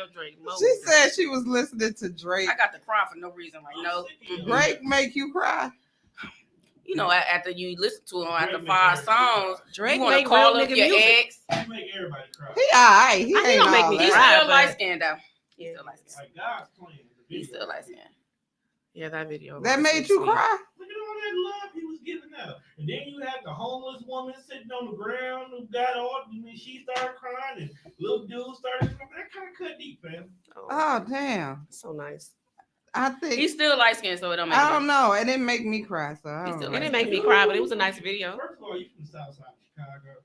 video Drake. She said she was listening to Drake. I got to cry for no reason. Like, no. Drake make you cry? You know, after you listen to him, after 5 songs, Drake you want to call up your ex. He make everybody cry. He alright. He ain't don't make all me that. He's cry, still but- light skinned though. He's still light skinned. Like God's playing. He's still light skinned. Yeah, that video. That made you cry? Look at all that love he was giving out. And then you had the homeless woman sitting on the ground who got off, and then she started crying, and little dude started crying. That kind of cut deep, man. Oh damn! So nice. I think He's still light skinned, so it don't make I don't know. It didn't make me cry, so I He's don't still know. It didn't make me cry, but it was a nice video. First of all, you from the south side of Chicago.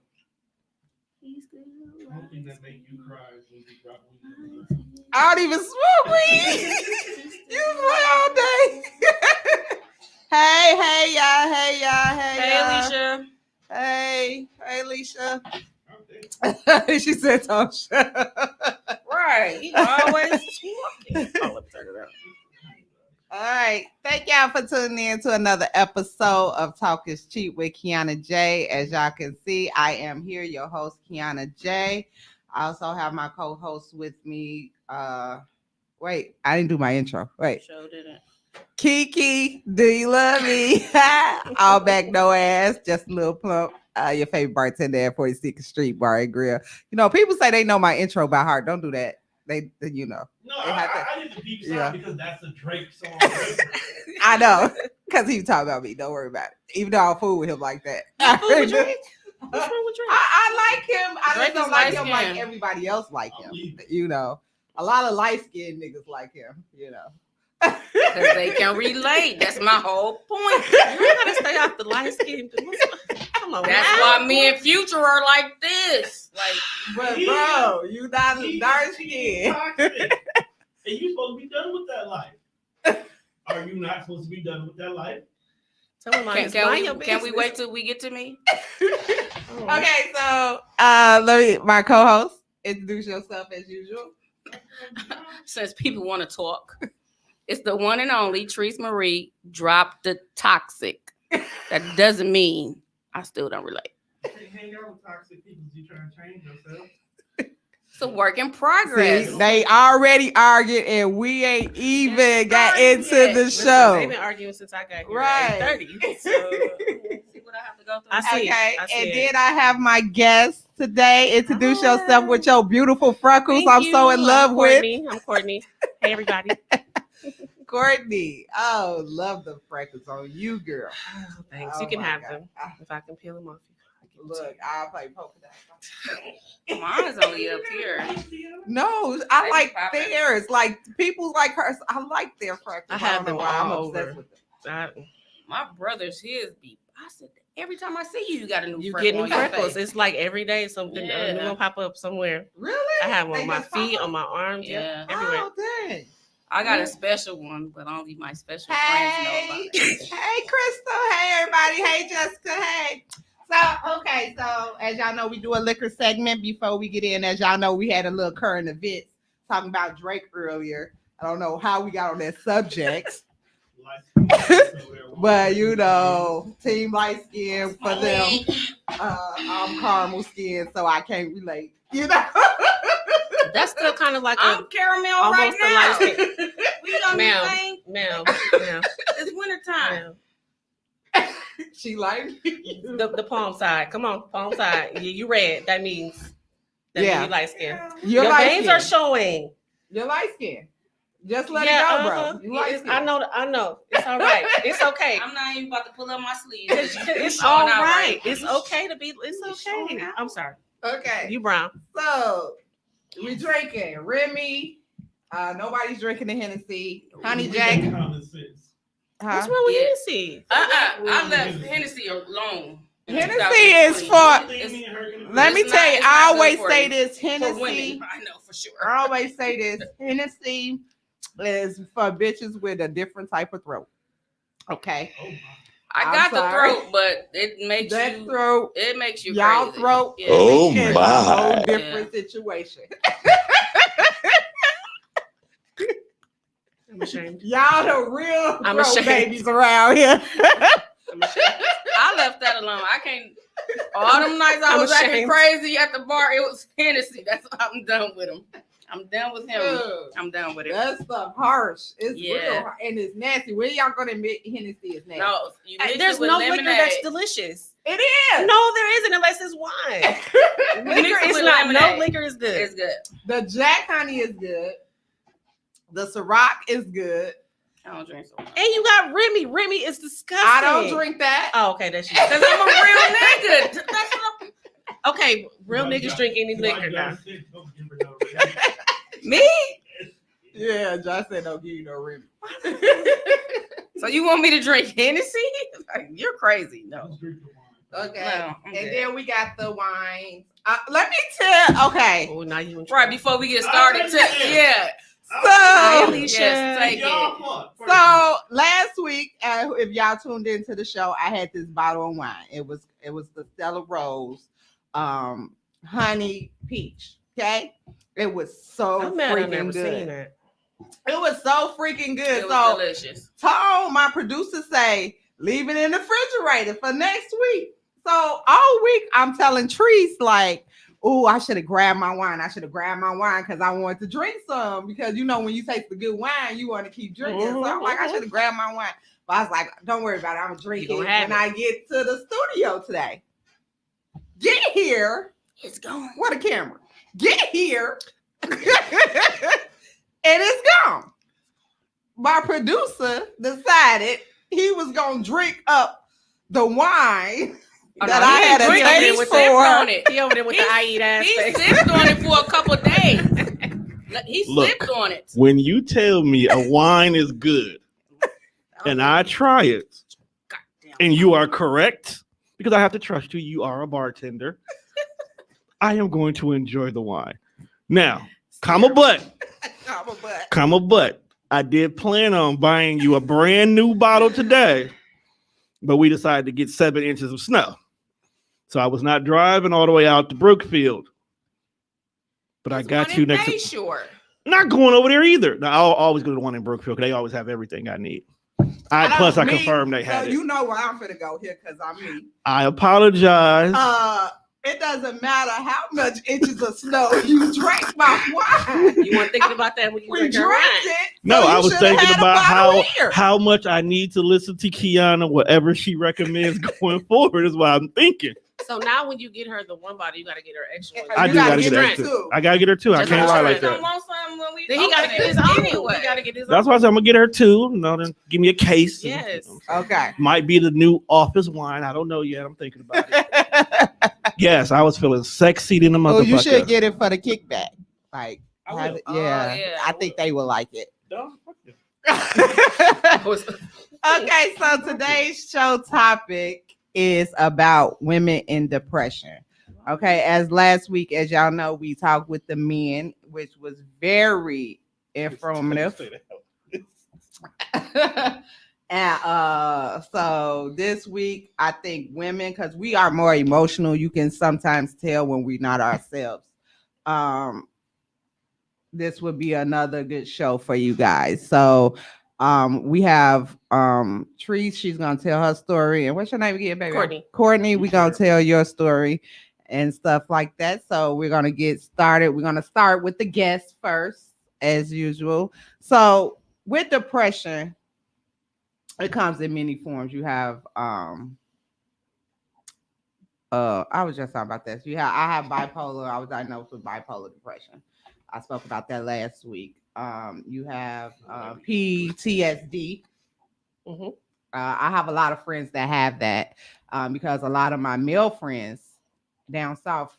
He's still I don't think that make you cry when you drop weed. I don't even smoke weed. You play all day. Hey, y'all. Hey, y'all. Hey, Hey, Alicia. Alicia. She said, "Don't shut up." Right. He always talking. Oh, let me turn it out. All right. Thank y'all for tuning in to another episode of Talk is Cheap with Kianna J. As y'all can see, I am here, your host, Kianna J. I also have my co-host with me. Wait, I didn't do my intro. Wait. Show didn't. Kiki, do you love me? All back, no ass, just a little plump. Your favorite bartender at 46th Street Bar and Grill. You know, people say they know my intro by heart. Don't do that. They you know. No, They have to- I did the deep side Yeah. because that's a Drake song. I know, because he was talking about me. Don't worry about it. Even though I'll fool with him like that. Fool with Drake? What's wrong with Drake? I like him. I Drake just don't is like him like light-skinned. everybody else like him. believe You know, a lot of light-skinned niggas like him. You know. Because they can relate. That's my whole point. You gotta stay off the light skin. Come on, That's now. why me and Future are like this. Like, But He- bro, you not He's dark skin. toxic. And you supposed to be done with that life. Are you not supposed to be done with that life? Tell him like, can we wait till we get to me? Okay, so let me my co-host introduce yourself as usual. Since people want to talk, it's the one and only Trishs Marie. Drop the toxic. That doesn't mean I still don't relate. You can't hang out with toxic people if you're trying to change yourself. It's a work in progress. See, they already argued and we ain't even got started into yet. the Listen, show. they've been arguing since I got here Right. at 8:30. So See what I have to go through? I see. Okay, I see and it. then I have my guest today. Introduce Hi. yourself with your beautiful freckles. Thank I'm you. so in love with Courtney. I'm Courtney. Hey, everybody. Courtney. Oh, love the freckles on you, girl. Oh, thanks. Oh you can my have God. them if I can peel them off. Look, I'll play polka dots. Mine's only up here. No, I They like popping. theirs. Like people like hers. I like their freckles. I have don't know them why I'm all obsessed over. with them. My brother's his be. I said every time I see you, you got a new You freckle get new on your freckles. face. It's like every day something Yeah. new one pop up somewhere. Really? I have one They on my just pop feet, up? on my arms, Yeah. everywhere. Oh, dang. I got a special one, but only my special friends know Hey, about hey, it. Crystal. Hey, everybody. Hey, Jessica. Hey. So as y'all know, we do a liquor segment before we get in. As y'all know, we had a little current event talking about Drake earlier. I don't know how we got on that subject, but you know, team light skin for them. I'm caramel skin, so I can't relate. You know, That's still kind of like I'm a caramel almost right a now. light skin. We on the Ma'am. same. Ma'am. It's wintertime. she like The palm side. Come on, palm side. You red. That means Yeah. you light skin. you're Your light veins skin. are showing. You're light skin. Just let it go, bro. You light skin. I know. It's all right. It's okay. I'm not even about to pull up my sleeves. It's showing all out right. It's okay to be. It's showing okay. out. I'm sorry. Okay. You brown. So we drinking Remy. Nobody's drinking the Hennessy. Honey Jack. Common sense. What's Huh? wrong with Yeah. Hennessy? I left Hennessy alone. in Hennessy is 2020. for- It's- Let me It's tell not- you, it's I not always good for say you. this. For Hennessy. women, I know for sure. I always say this. Hennessy is for bitches with a different type of throat. Okay. Oh my. I I'm got the sorry. throat, but it makes That you. throat, It makes you y'all crazy. throat. Yeah, Oh, it makes you is crazy. a whole my. different situation. I'm ashamed. Y'all the real I'm throat ashamed. babies around here. I'm ashamed. I left that alone. I can't. All them nights I I'm was acting ashamed. crazy at the bar, it was Hennessy. That's why I'm done with them. I'm done with him. Ugh. I'm done with it. That stuff harsh. It's Yeah. real harsh. And it's nasty. When y'all gonna admit Hennessy is nasty? No, you mix There's it with no lemonade. liquor that's delicious. It is. No, there isn't unless it's wine. Mix Liquor it is with not. No lemonade. liquor is good. It's good. The Jack Honey is good. The Ciroc is good. I don't drink so much. And you got Remy. Remy is disgusting. I don't drink that. Oh, okay, that's you. Because I'm a real nigga. That's what Okay, real niggas drink any liquor now. me. Yeah, Josh said don't give you no Remy. So you want me to drink Hennessy? Like, you're crazy. No. Okay. No, I'm And good. then we got the wines. Let me tell. Okay. Oh, now you in Right trouble. before we get started. Yeah. Hi, So, Alicia. Yes, take it. so last week, if y'all tuned into the show, I had this bottle of wine. It was the Stella Rose, honey peach. Okay, it was so I'm mad I freaking never good. seen that. It was so freaking good. It was So delicious. told my producer say leave it in the refrigerator for next week. So all week I'm telling Trishs like, oh, I should have grabbed my wine. I should have grabbed my wine because I wanted to drink some. Because you know when you taste the good wine, you want to keep drinking. So I'm like, I should have grabbed my wine. But I was like, don't worry about it. I'm gonna drink You it gonna have when I get to the studio today. Get here. It's gone. What a camera. Get here. And it's gone. My producer decided he was gonna drink up the wine that I had a drink it. He taste sipped on for. it. He over there with the I eat ass He face. sipped on it for a couple of days. He Look. sipped on it. When you tell me a wine is good and I try it Goddamn. and you are correct, because I have to trust you, you are a bartender, I am going to enjoy the wine. Now, comma but, I did plan on buying you a brand new bottle today, but we decided to get 7 inches of snow. So I was not driving all the way out to Brookfield. But I got you next to... Sure. Not going over there either. No, I'll always go to the one in Brookfield because they always have everything I need. I confirmed they had it. You know where I'm finna go here because I'm me. I apologize. It doesn't matter how much inches of snow you drank my wine. You weren't thinking about that when you We drank drank your wine. it. No, so you I was shoulda thinking had a about bottle here. how much I need to listen to Kianna, whatever she recommends going forward is what I'm thinking. So now when you get her the one bottle, you got to get her extra one. I You do gotta gotta get get her that too. too. I gotta get her too. I Just can't like lie her. like Don't that. want something when we Then he got to open get his it. own. Anyway. He got to get his That's own. why I said I'm gonna get her two. You know, then give me a case. Yes. Okay. Might be the new office wine. I don't know yet. I'm thinking about it. Yes, I was feeling sexy in the motherfucker. Oh, you should get it for the kickback. Like, I will. have it- Oh, yeah, yeah, I I think they will like it. No, fuck you. Okay, so today's show topic is about women in depression. Okay, as last week, as y'all know, we talked with the men, which was very informative. And so this week, I think women, because we are more emotional, you can sometimes tell when we're not ourselves. This would be another good show for you guys. So we have Trishs, she's gonna tell her story. And what's your name again, baby? Courtney. Courtney, we're gonna tell your story and stuff like that. So we're gonna get started. We're gonna start with the guests first, as usual. So with depression, it comes in many forms. You have I was just talking about this. I have bipolar. I was diagnosed with bipolar depression. I spoke about that last week. You have PTSD. Mhm. I have a lot of friends that have that because a lot of my male friends down south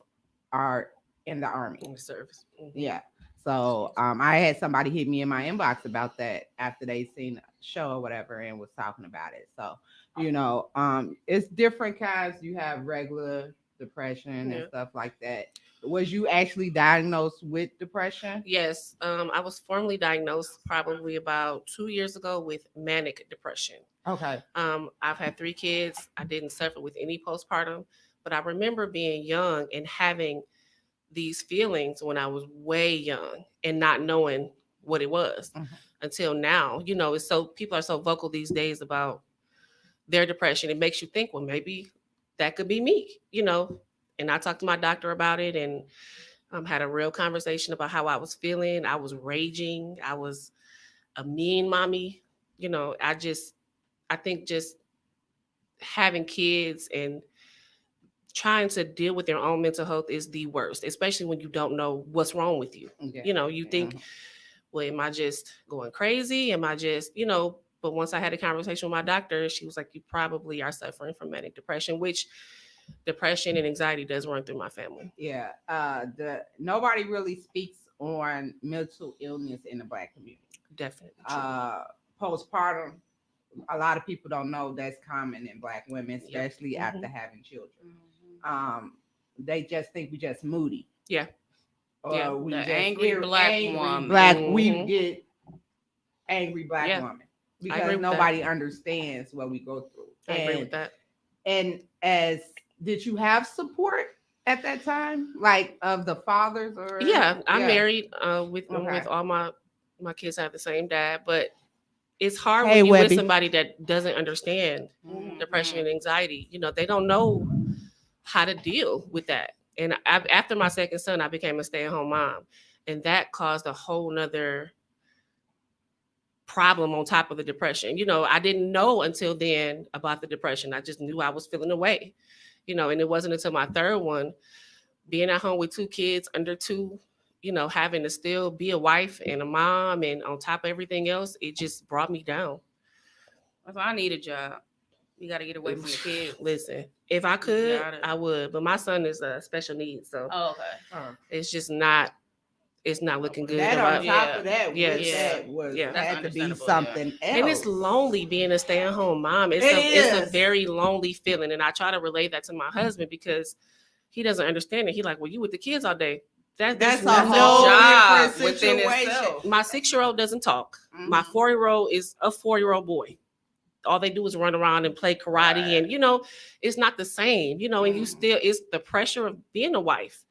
are in the army. In the service. Mhm. Yeah. So I had somebody hit me in my inbox about that after they seen the show or whatever and was talking about it. So, you know, it's different kinds. You have regular depression Yeah. and stuff like that. Was you actually diagnosed with depression? Yes. I was formally diagnosed probably about 2 years ago with manic depression. Okay. I've had 3 kids. I didn't suffer with any postpartum, but I remember being young and having these feelings when I was way young and not knowing what it was until now. You know, it's so people are so vocal these days about their depression. It makes you think, well, maybe that could be me, you know. And I talked to my doctor about it, and Had a real conversation about how I was feeling. I was raging. I was a mean mommy. I think just having kids and trying to deal with your own mental health is the worst, especially when you don't know what's wrong with you. Yeah. You think, well, am I just going crazy? Am I just, but once I had a conversation with my doctor, she was like, you probably are suffering from manic depression, which depression and anxiety does run through my family. Yeah. Nobody really speaks on mental illness in the Black community. Definitely. True. Postpartum, a lot of people don't know that's common in Black women, Yep. especially after having children. Mm-hmm. They just think we just moody. Yeah. Or Yeah, we the just angry Black woman. Black, we Mhm. get angry Black Yeah. woman agree because with nobody understands what we go through. I agree with that. And did you have support at that time, like of the fathers or? Yeah, I'm married with Okay. all my kids have the same dad, but it's hard Hey, when you're with Webby. somebody that doesn't understand Mhm. depression and anxiety. They don't know how to deal with that. And after my second son, I became a stay-at-home mom, and that caused a whole nother problem on top of the depression. I didn't know until then about the depression. I just knew I was feeling away. And it wasn't until my third one, being at home with two kids under two, having to still be a wife and a mom and on top of everything else, it just brought me down. If I need a job, you got to get away from the kids. Listen, if I could, Got it. I would. But my son is special needs, so Oh, okay. it's just not. It's not looking good. That If on I- top of that, Yeah. with Yeah. that was Yeah. That's had to be understandable, something else. And it's lonely being a stay-at-home mom. It's a is. very lonely feeling, and I try to relay that to my husband because he doesn't understand it. He like, well, you with the kids all day. That's There's a whole job different within situation. itself. My 6-year-old doesn't talk. My Mhm. 4-year-old is a 4-year-old boy. All they do is run around and play karate, and it's not the same. And you still, it's the pressure of being a wife.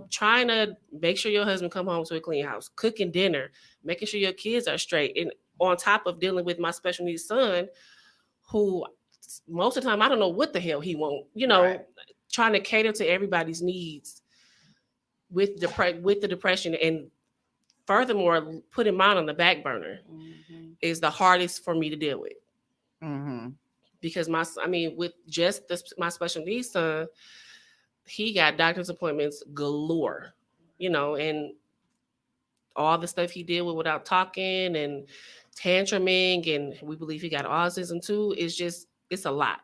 Trying to make sure your husband come home to a clean house, cooking dinner, making sure your kids are straight, and on top of dealing with my special needs son, who most of the time I don't know what the hell he want. Right. Trying to cater to everybody's needs with the depression, and furthermore, putting mine on the back burner Mhm. is the hardest for me to deal with. Mhm. Because with just my special needs son, he got doctor's appointments galore, and all the stuff he did without talking and tantruming, and we believe he got autism too. It's a lot,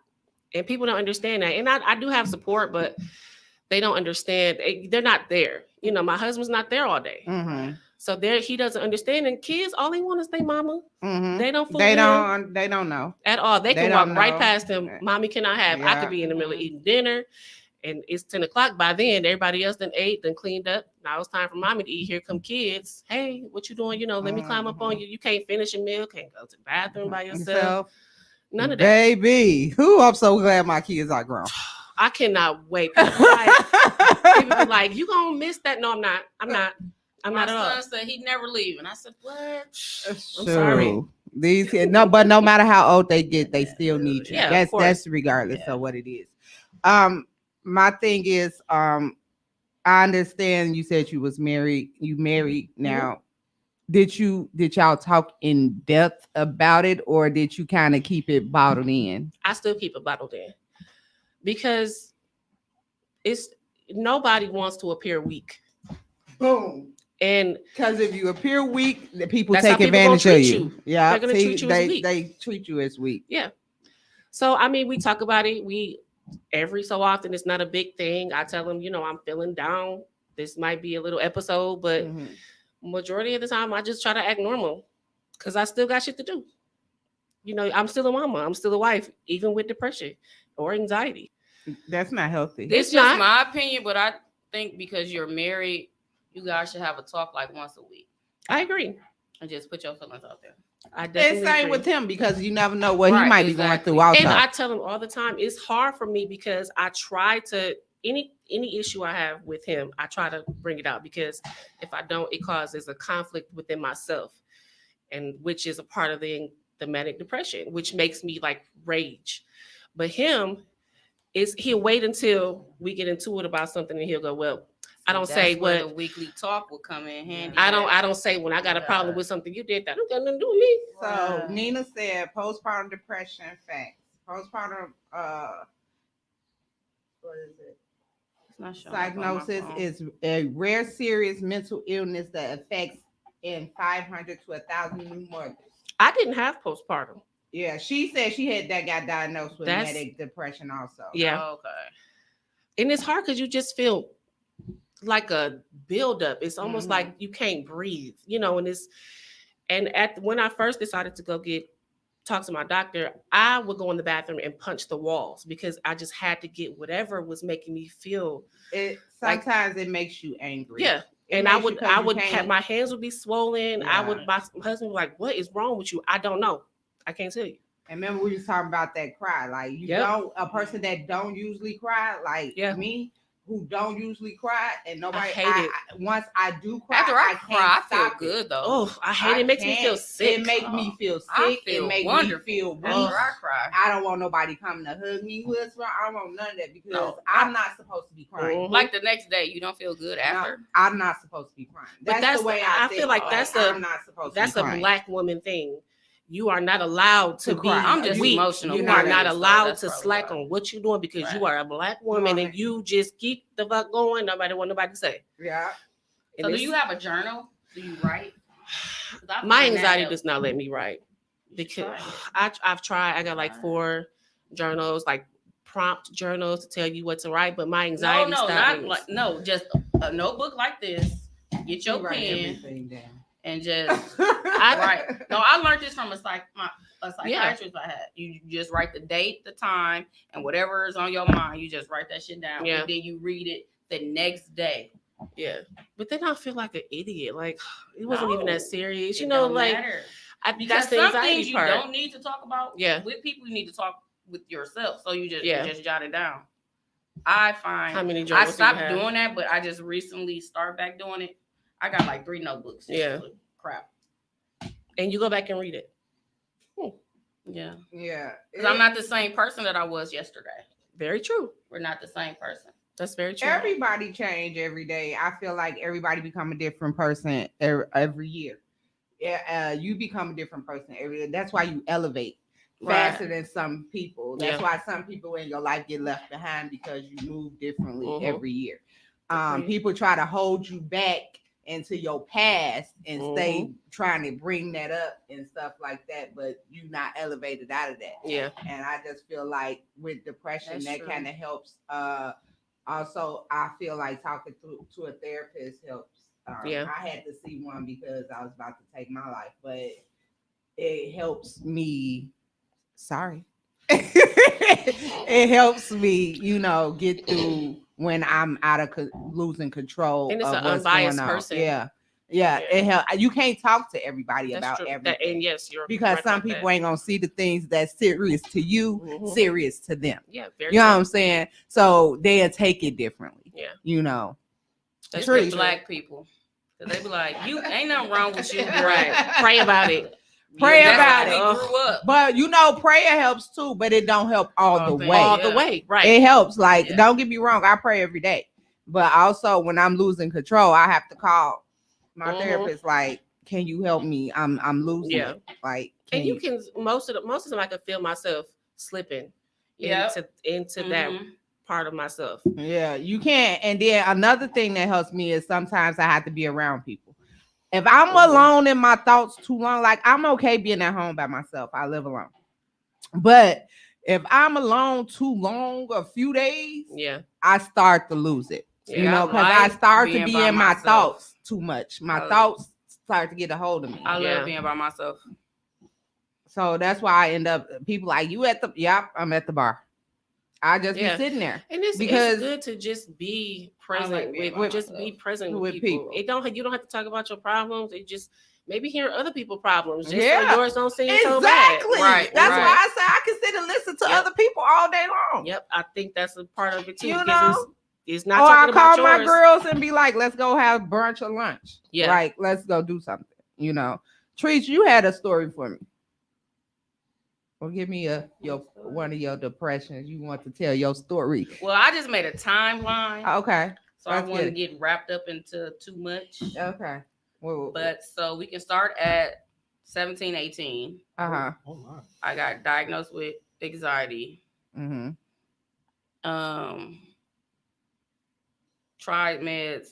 and people don't understand that. And I do have support, but they don't understand. They're not there. My husband's not there all day, Mhm. so he doesn't understand. And kids, all they want is their mama. Mhm. They don't. They him don't. They don't know. at all. They They can walk don't right know. past him. Mommy, can I have? I Yeah. could be in the middle of eating dinner, and it's 10 o'clock. By then, everybody else done ate, done cleaned up. Now it's time for mommy to eat. Here come kids. Hey, what you doing? Let me climb up on you. You can't finish a meal. Can't go to the bathroom by yourself. None of that. Baby. Who? I'm so glad my kids are grown. I cannot wait. People be like, you gonna miss that? No, I'm not. I'm not My at all. son said he'd never leave, and I said, "What?" I'm sorry. These kids, but no matter how old they get, they still need you. Yeah, of that's course. regardless of what it is. My thing is, I understand you said you was married. You married now. Did y'all talk in depth about it, or did you kind of keep it bottled in? I still keep it bottled in because it's nobody wants to appear weak. Boom. And Because if you appear weak, the people That's take how people advantage gonna of treat you. you. Yeah, They're gonna treat you as weak. They treat you as weak. Yeah. So we talk about it. We every so often, it's not a big thing. I tell them, I'm feeling down. This might be a little episode, but Mhm. majority of the time, I just try to act normal because I still got shit to do. I'm still a mama. I'm still a wife, even with depression or anxiety. That's not healthy. It's It's just not. my opinion, but I think because you're married, you guys should have a talk like once a week I agree. and just put your feelings out there. I And definitely same agree. with him because you never know what he Right, might be going exactly. through. Also, And I tell him all the time, it's hard for me because I try to any issue I have with him, I try to bring it out because if I don't, it causes a conflict within myself, and which is a part of the manic depression, which makes me like rage. But he'll wait until we get into it about something, and he'll go, well, I don't That's say where what the weekly talk will come in handy. I don't say when I got a problem with something you did. That don't got nothing to do with me. So Right. Nina said postpartum depression facts. Postpartum what is it? It's not showing up on my Diagnosis phone. is a rare serious mental illness that affects in 500 to 1,000 new mothers. I didn't have postpartum. Yeah, she said she had that got diagnosed with That's- manic depression also. Yeah. Oh, okay. And it's hard because you just feel like a buildup. It's almost Mhm. like you can't breathe, you know. And when I first decided to go talk to my doctor, I would go in the bathroom and punch the walls because I just had to get whatever was making me feel. It Like- sometimes it makes you angry. Yeah. It And I makes you would 'cause you can't- my hands would be swollen. Yeah. My husband was like, "What is wrong with you?" I don't know. I can't tell you. And remember we was talking about that cry. Like you Yep. don't a person that don't usually cry, like Yeah. me, who don't usually cry, and nobody hate it. once I do cry, After I can't cry, I feel stop it. good though. Oh, I hate it. It makes me feel can't. sick. It makes me feel sick. I feel it makes wonderful me feel after weak. I cry. I don't want nobody coming to hug me, whisper. I don't want none of that because No. I'm not supposed to be crying. Mhm. Like the next day, you don't feel good after. No, I'm not supposed to be crying. But That's the way I feel think. like I'm not supposed that's to a be crying. black woman thing. You are not allowed to To be cry. I'm just weak. emotional. You You're are not not so allowed that's to probably slack why. on what you're doing because you Right. are a black woman Right. and you just keep the fuck going. Nobody want nobody to say. Yeah. And So do it's- you have a journal? Do you write? 'Cause I my find that anxiety helps. does not let me write You should because try it. I've tried. I got like Try it. 4 journals, like prompt journals to tell you what to write, but my No, anxiety not stopped me. like just a notebook like this. Get your You write pen everything down. and just I- write. No, I learned this from a psychiatrist I had. You just write the date, the time, and whatever is on your mind. You just write that shit down. Yeah. And then you read it the next day. Yeah, but then I feel like an idiot. Like it wasn't even No, that serious, It you know. don't Like matter. that's Because the some anxiety things you part. don't need to talk about Yeah. with people. You need to talk with yourself. So you Yeah. just jot it down. I find How many I journals do you stopped have? doing that, but I just recently started back doing it. I got like 3 notebooks. just Yeah. full of crap. And you go back and read it. Yeah. Yeah. Because I'm not the same person that I was yesterday. Very true. We're not the same person. That's very true. Everybody change every day. I feel like everybody become a different person every year. Yeah, you become a different person every day. That's why you elevate faster than some people. That's Yeah. why some people in your life get left behind because you move differently Mhm. every year. Agreed. People try to hold you back into your past and stay trying to bring that up and stuff like that, but you're not elevated out of that. Yeah. And I just feel like with depression, That's that true. kind of helps. Also, I feel like talking to a therapist helps. Yeah. I had to see one because I was about to take my life, but it helps me. Sorry. It helps me, get through when I'm out of losing control. And it's of an what's unbiased going on. person. Yeah. Yeah. It help. You can't talk to everybody That's about true. everything. And yes, you're Because correct some about people that. ain't gonna see the things that's serious to you, Mhm. serious to them. Yeah, very You know what true. I'm saying? So they'll take it differently. Yeah. It's True. the black people. Because they be like, you ain't nothing wrong with you. Right. Pray about it. Pray That's about how it. we grew up. But prayer helps too, but it don't help all the things. way. All the Yeah. way. Right. It helps. Like, Yeah. don't get me wrong, I pray every day. But also when I'm losing control, I have to call my Mhm. therapist, like, can you help me? I'm losing Yeah. it. Like, And you can most of the time I can feel myself slipping Yep. into that Mhm. part of myself. Yeah, you can't. And then another thing that helps me is sometimes I have to be around people. If I'm alone in my thoughts too long, like I'm okay being at home by myself. I live alone. But if I'm alone too long, a few days, Yeah. I start to lose it. Yeah, Because I like start to being be by in my myself. thoughts too much. My I- thoughts start to get a hold of me. I Yeah. love being by myself. So that's why I end up people like you at the I'm at the bar. I just Yeah. be sitting there. And it's Because- good to just be present like being by with just myself. be present With with people. people. You don't have to talk about your problems. It just maybe hear other people's problems. Just Yeah. so yours don't seem so bad. Exactly. Right, That's right. why I say I can sit and listen to Yep. other people all day long. Yep, I think that's a part of it too. You because know? it's not Or I talking call about my yours. girls and be like, let's go have brunch or lunch. Yeah. Like, let's go do something. Trishs, you had a story for me. Well, give me one of your depressions. You want to tell your story. Well, I just made a timeline. Okay. So I Let's want to get get wrapped up into too much. Okay. Well, But so we can start at 17, 18. uh-huh. Oh my. I got diagnosed with anxiety. Mm-hmm. Um, tried meds.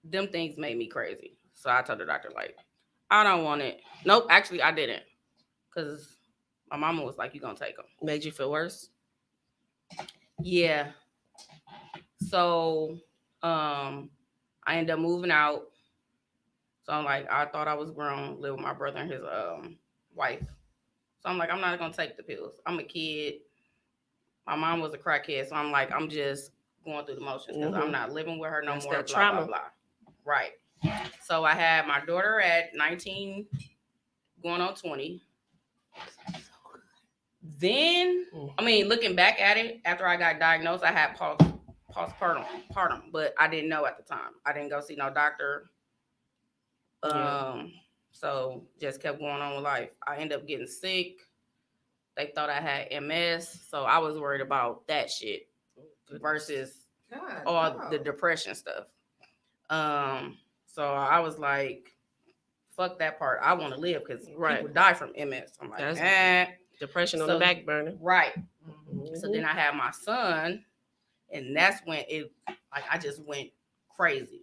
Them things made me crazy. So I told the doctor, like, I don't want it. Nope, actually I didn't. Because my mama was like, you gonna take them. Made you feel worse? Yeah. So I ended up moving out. So I'm like, I thought I was grown, live with my brother and his wife. So I'm like, I'm not gonna take the pills. I'm a kid. My mom was a crackhead, so I'm like, I'm just going through the motions because I'm not living with her no That's more. that Blah trauma. blah blah. Right. So I had my daughter at 19, going on 20. Then, I mean, looking back at it, after I got diagnosed, I had postpartum, but I didn't know at the time. I didn't go see no doctor. Yeah. So just kept going on with life. I ended up getting sick. They thought I had MS, so I was worried about that shit versus God, all no. the depression stuff. So I was like, fuck that part. I want to live because Right. people die from MS. I'm like, That's- Depression on the So- back burner. right. Mhm. So then I had my son, and that's when I just went crazy.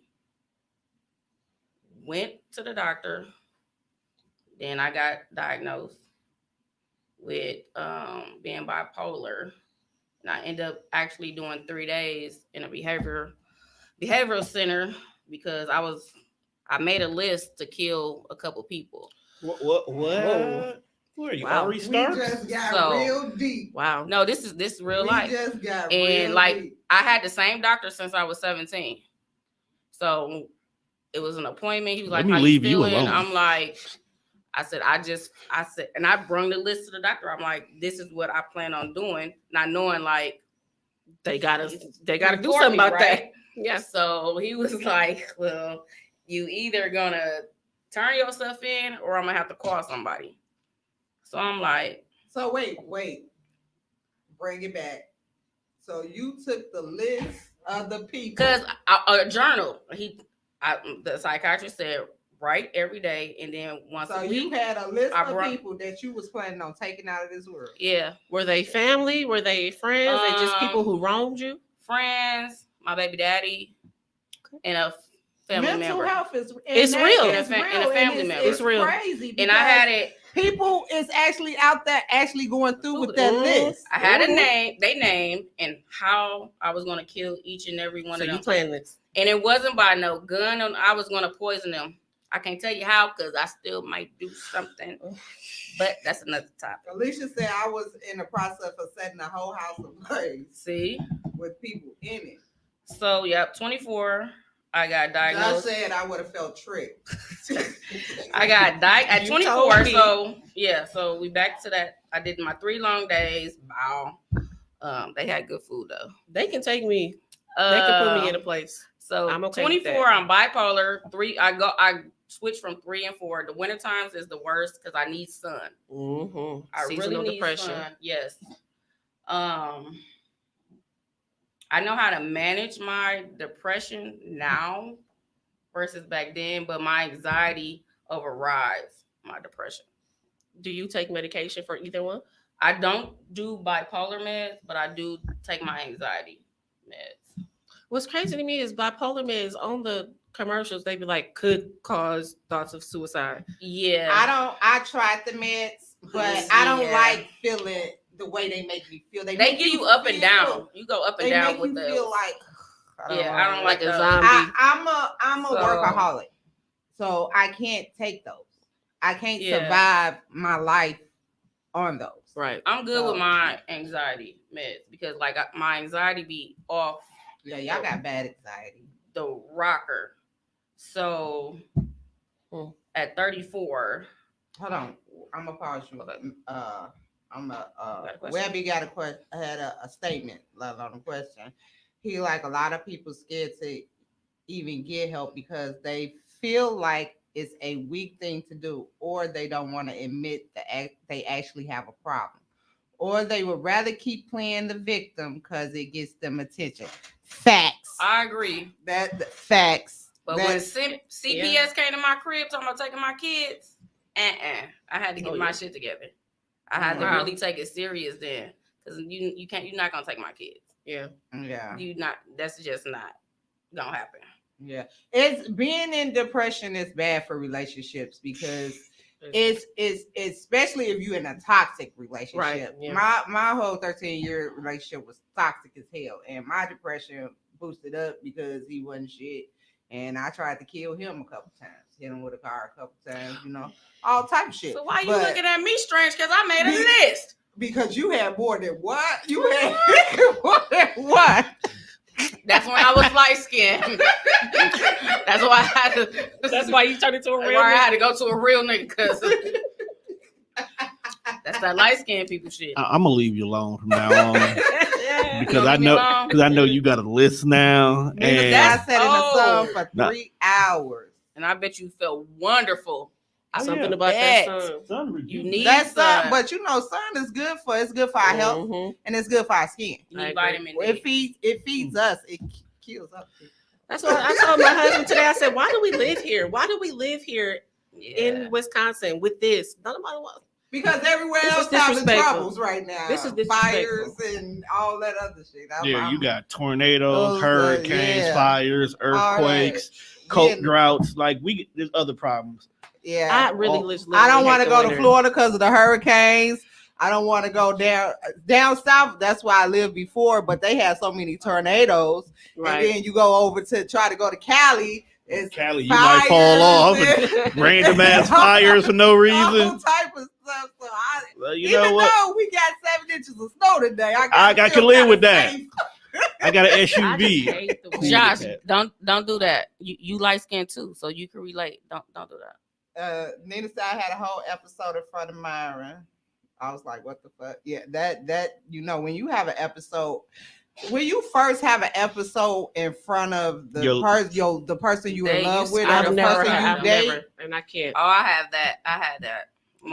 Went to the doctor. Then I got diagnosed with being bipolar, and I ended up actually doing 3 days in a behavioral center because I made a list to kill a couple people. What? Whoa. What are you, Wow. Ari We Starks? just got So- real deep. Wow. No, this is real We life. just got And real like deep. I had the same doctor since I was 17. So it was an appointment. He was Let like, me "How leave you you feeling?" alone. I'm like, I said, and I brung the list to the doctor. I'm like, this is what I plan on doing, not knowing like They gotta do report something me, about right? that. Yes. So he was like, well, you either gonna turn yourself in or I'm gonna have to call somebody. So I'm like, So wait. Bring it back. So you took the list of the people. because a journal. The psychiatrist said write every day, and then once So a you week. had a list I of brought- people that you was planning on taking out of this world. Yeah, Were they family? Were they friends? They just people who wronged you? friends, my baby daddy, and a family Mental member. health is It's real. It's And a real, family it's, member. It's It's real. crazy. And I had because it. people is actually out there actually going through with that Mhm. list. I had a Mhm. name, they name, and how I was gonna kill each and every one So of you them. planning this? And it wasn't by no gun. I was gonna poison them. I can't tell you how because I still might do something, but that's another topic. Alicia said I was in the process of setting the whole house ablaze See, with people in it. so yep, 24. I got Josh diagnosed. said I would have felt tricked. I got at You 24. told me. So yeah, so we back to that. I did my 3 long days. Wow. They had good food though. They can take me. They can put me in a place. So I'm okay with 24, that. I'm bipolar. 3, I switched from 3 and 4. The winter times is the worst because I need sun. Mm-hmm. I Seasonal really need depression. sun. Yes. I know how to manage my depression now versus back then, but my anxiety overrides my depression. Do you take medication for either one? I don't do bipolar meds, but I do take my anxiety meds. What's crazy to me is bipolar meds on the commercials. They be like could cause thoughts of suicide. Yeah. I tried the meds, but I don't Yeah. like feeling the way they make me feel. They make give you up and feel- down. You go up and They down make with you the feel like I don't like a those. zombie. I'm a So- workaholic, so I can't take those. I can't Yeah. survive my life on those. Right. I'm good So- with my anxiety meds because like my anxiety be off Yeah, y'all got bad anxiety. the rocker. So Hmm. at 34, Hold on, I'm gonna pause you. I'm Got a question? Webby got a question. Had a statement on a question. He like a lot of people scared to even get help because they feel like it's a weak thing to do, or they don't want to admit that they actually have a problem, or they would rather keep playing the victim because it gets them attention. Facts. I agree. That facts. But when CPS came to my crib talking about taking my kids, I had to get my shit together. I had to really take it serious then, because you can't. You're not gonna take my kids. Yeah. You not. That's just not gonna happen. Yeah, it's being in depression is bad for relationships because it's especially if you're in a toxic relationship. Right. Yeah. My whole 13-year relationship was toxic as hell, and my depression boosted up because he wasn't shit, and I tried to kill him a couple times, hit him with a car a couple times, all type of shit. So why you looking at me strange? Because I made a list. Because you had more than what? You had more than what? That's when I was light skinned. That's why I had to. That's why you turned into a real. I had to go to a real nigga because that's that light skinned people shit. I'm gonna leave you alone from now on because I know you got a list now. And I sat in the sun for 3 hours, and I bet you felt wonderful. Something about that sun. You need that sun, but sun is good for our health and it's good for our skin. You need vitamin D. It feeds us. It kills us. That's what I told my husband today. I said, "Why do we live here? Why do we live here in Wisconsin with this? Nobody wants." Because everywhere else having troubles right now. This is fires and all that other shit. You got tornadoes, hurricanes, fires, earthquakes, cold droughts. Like there's other problems. Yeah, I don't want to go to Florida because of the hurricanes. I don't want to go down south. That's why I lived before, but they had so many tornadoes. Right. And then you go over to try to go to Cali. Cali, you might fall off. And random ass fires for no reason. All type of stuff. So even though we got 7 inches of snow today, I can live with that. I got an SUV. Josh, don't do that. You light skinned too, so you can relate. Don't do that. Nina said I had a whole episode in front of Myron. I was like, what the fuck? Yeah, that when you have an episode, when you first have an episode in front of the person you in love with, or the person you date, and I can't. Oh, I had that.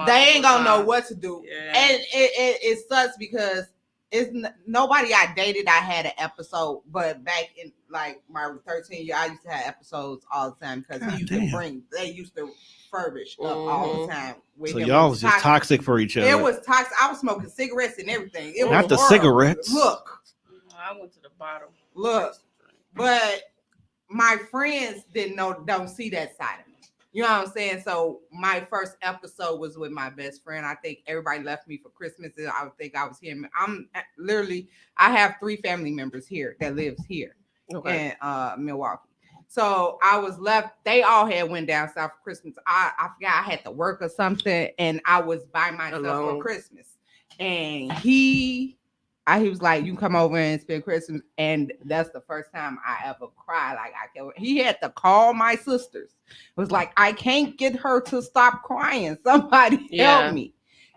They ain't gonna know what to do, and it sucks because nobody I dated. I had an episode, but back in like my 13 year, I used to have episodes all the time because they used to furbish up all the time. So y'all was just toxic for each other. It was toxic. I was smoking cigarettes and everything. It Not was the horrible. cigarettes. Look, I went to the bottom. Look, but my friends don't see that side of me. You know what I'm saying? So my first episode was with my best friend. I think everybody left me for Christmas. And I would think I was him. I have 3 family members here that lives here in Milwaukee. So I was left. They all had went down south for Christmas. I forgot I had to work or something, and I was by myself for Christmas. And he was like, "You come over and spend Christmas," and that's the first time I ever cried. Like he had to call my sisters. It was like, I can't get her to stop crying. Somebody help me.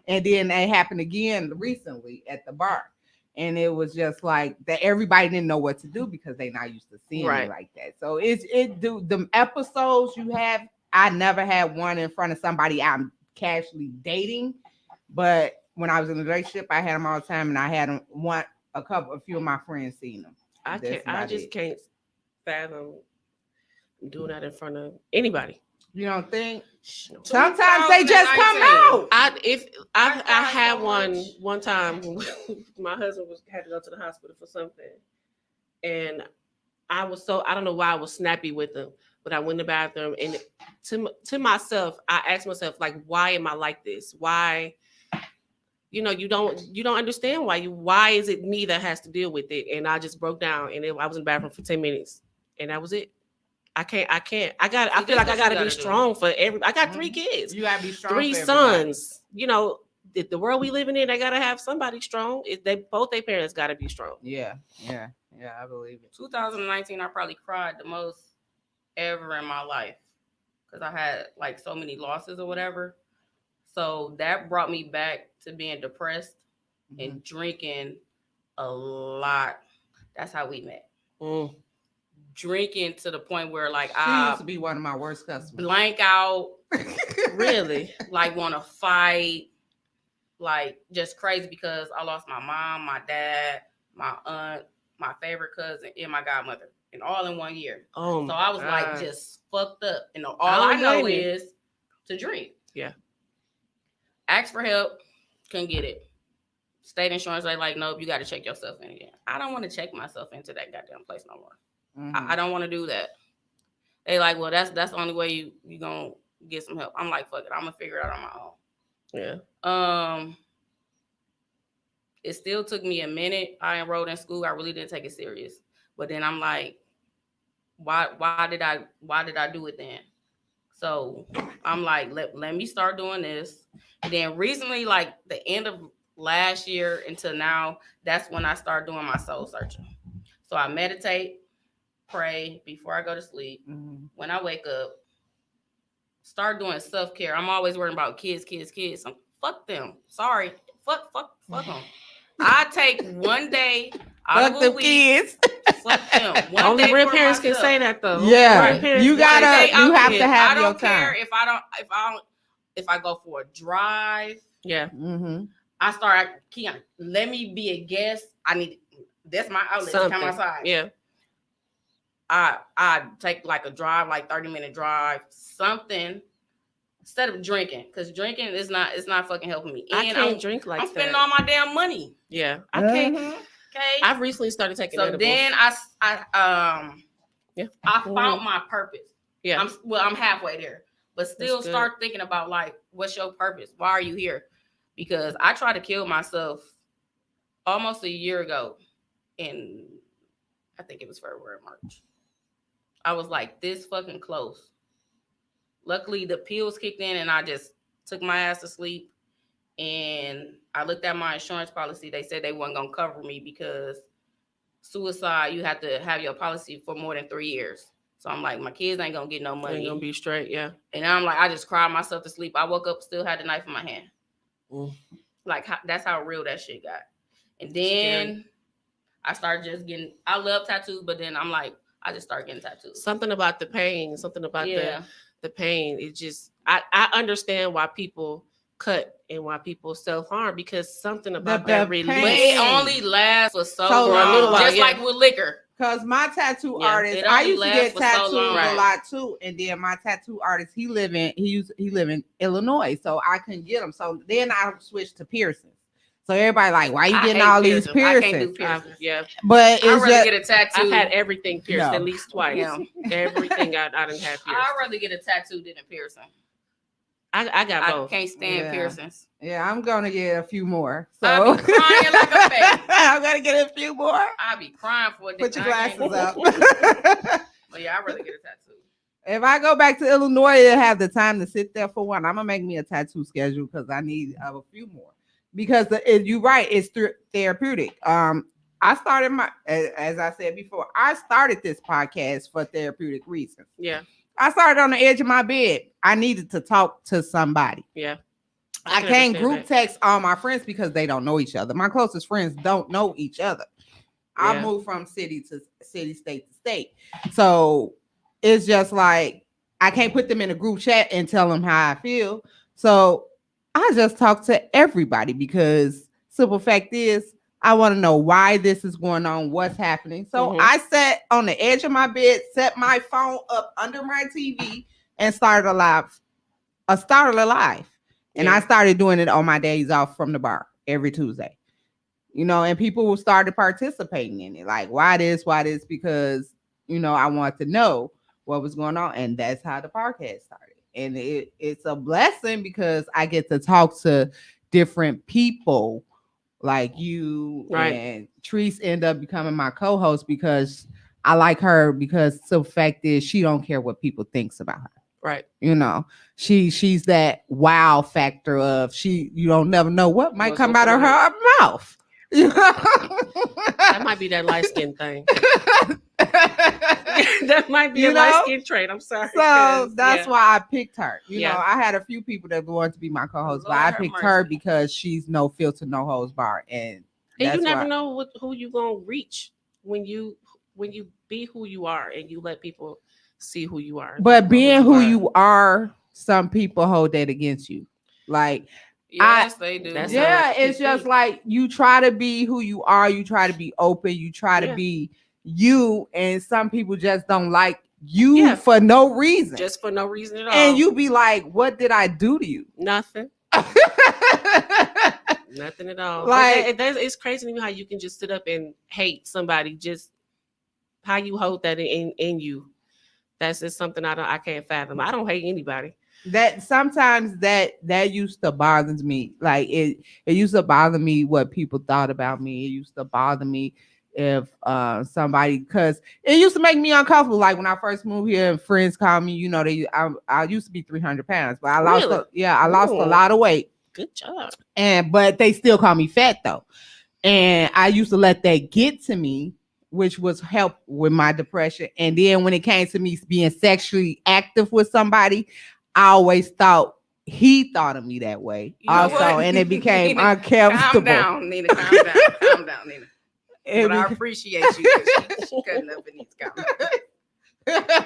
And then it happened again recently at the bar. And it was just like that everybody didn't know what to do because they not used to seeing me like that. So the episodes you have, I never had one in front of somebody I'm casually dating. But when I was in a relationship, I had them all the time, and I had them a few of my friends seeing them. I just can't fathom doing that in front of anybody. You don't think? Sometimes they just come out. I had one time my husband had to go to the hospital for something, and I don't know why I was snappy with him, but I went in the bathroom, and to myself, I asked myself, like, why am I like this? Why? You don't understand why is it me that has to deal with it? And I just broke down, and I was in the bathroom for 10 minutes, and that was it. I can't. I feel like I gotta be strong for every. I got 3 kids. You gotta be strong. 3 sons. The world we living in, they gotta have somebody strong. Both their parents gotta be strong. Yeah. I believe it. 2019, I probably cried the most ever in my life because I had like so many losses or whatever. So that brought me back to being depressed and drinking a lot. That's how we met. Drinking to the point where like I used to be one of my worst customers. Blank out. Really? Like want to fight. Like just crazy because I lost my mom, my dad, my aunt, my favorite cousin, and my godmother and all in 1 year. Oh, So I was like God. just fucked up. And all I I don't know blame you. is to drink. Yeah. Ask for help, couldn't get it. State insurance, they like, nope, you got to check yourself in again. I don't want to check myself into that goddamn place no more. I don't want to do that. They like, well, that's the only way you gonna get some help. I'm like, fuck it, I'm gonna figure it out on my own. Yeah. It still took me a minute. I enrolled in school. I really didn't take it serious. But then I'm like, why did I do it then? So I'm like, let me start doing this. And then recently, like the end of last year until now, that's when I start doing my soul searching. So I meditate, pray before I go to sleep. When I wake up, start doing self-care. I'm always worrying about kids. Fuck them. Sorry. Fuck them. I take 1 day out of a week. Kids. Fuck them. Only real parents can say that though. Yeah. Real parents You can say gotta- that. you have to have I don't your care time. if I go for a drive. Yeah. I start Kianna, let me be a guest. That's my outlet. Something. Come outside. Yeah. I take like a drive, like 30-minute drive, something instead of drinking, because drinking is not fucking helping me. I And can't drink like I'm that. spending all my damn money. Yeah. I can't. Okay. I've recently started taking So edibles. then Yeah. I found my purpose. Yeah. I'm halfway there, but still That's good. start thinking about like, what's your purpose? Why are you here? Because I tried to kill myself almost a year ago, in I think it was February, March. I was like this fucking close. Luckily, the pills kicked in, and I just took my ass to sleep. And I looked at my insurance policy. They said they weren't gonna cover me because suicide, you have to have your policy for more than 3 years. So I'm like, my kids ain't gonna get no money. Ain't gonna be straight. Yeah. And I'm like, I just cried myself to sleep. I woke up, still had the knife in my hand. Like that's how real that shit got. And then I started just getting. I love tattoos, but then I'm like, I just started getting tattoos. Something about the pain. Something about the pain. It just. I understand why people cut and why people self-harm, because something about that release. But it only lasts for so So long, a little while, just yeah. like with liquor. Because my tattoo Yeah, artist, it I only used to lasts get for so tattooed long. a lot too, and then my tattoo artist, he live in Illinois, so I couldn't get them. So then I switched to piercings. So everybody like, why you I getting hate all these piercings. I can't do piercings? piercings. Yeah. But I'd it's rather just get a tattoo. I've had everything pierced No. at least twice. Yeah. Everything I didn't have pierced. I'd rather get a tattoo than a piercing. I got I both. can't stand piercings. yeah, I'm gonna get a few more. I So be crying like a baby. I'm gonna get a few more. I be crying for it. Put your I glasses can't- up. But yeah, I'd rather get a tattoo. If I go back to Illinois and have the time to sit there for one, I'm gonna make me a tattoo schedule because I need a few more. Because you're right, it's therapeutic. I started as I said before, I started this podcast for therapeutic reasons. Yeah. I started on the edge of my bed. I needed to talk to somebody. Yeah. I can can't understand group that. text all my friends because they don't know each other. My closest friends don't know each other. I Yeah. moved from city to city, state to state. So it's just like I can't put them in a group chat and tell them how I feel. So I just talk to everybody because simple fact is I want to know why this is going on, what's happening. So I sat on the edge of my bed, set my phone up under my TV, and started a live. And I started doing it on my days off from the bar every Tuesday. And people started participating in it. Like, why this? Because, I want to know what was going on. And that's how the podcast started. And it's a blessing because I get to talk to different people like you. Right. And Trishs end up becoming my co-host because I like her because the fact is she don't care what people thinks about her. Right. She's that wow factor of you don't never know what might What's come gonna out of come her mouth. That might be that light skin thing. That might be a light skin trait. I'm sorry. So that's why I picked her. Yeah. I had a few people that wanted to be my co-host, but Lord I have picked mercy. her because she's no filter, no holds bar, and you never why. know who you gonna reach when you be who you are and you let people see who you are. But being who you are, some people hold that against you. Like, Yes, they do. That's yeah, how it it's should just be. like you try to be who you are, you try to be open, you try to Yeah. be you, and some people just don't like you Yeah. for no reason. Just for no reason at all. And you be like, what did I do to you? Nothing. Nothing at all. Like- It's crazy to me how you can just sit up and hate somebody, just how you hold that in you. That's just something I can't fathom. I don't hate anybody. That sometimes that used to bother me. Like it used to bother me what people thought about me. It used to bother me if somebody, because it used to make me uncomfortable. Like when I first moved here and friends called me, I used to be 300 pounds, but I lost Really? I lost a lot of weight. Good job. But they still call me fat though. And I used to let that get to me, which was help with my depression. And then when it came to me being sexually active with somebody, I always thought he thought of me that way You know also. what? And it became Nina, uncomfortable. Calm down, Nina. Calm down. Calm down, Nina. It But I beca- appreciate you because she cutting up in these comments.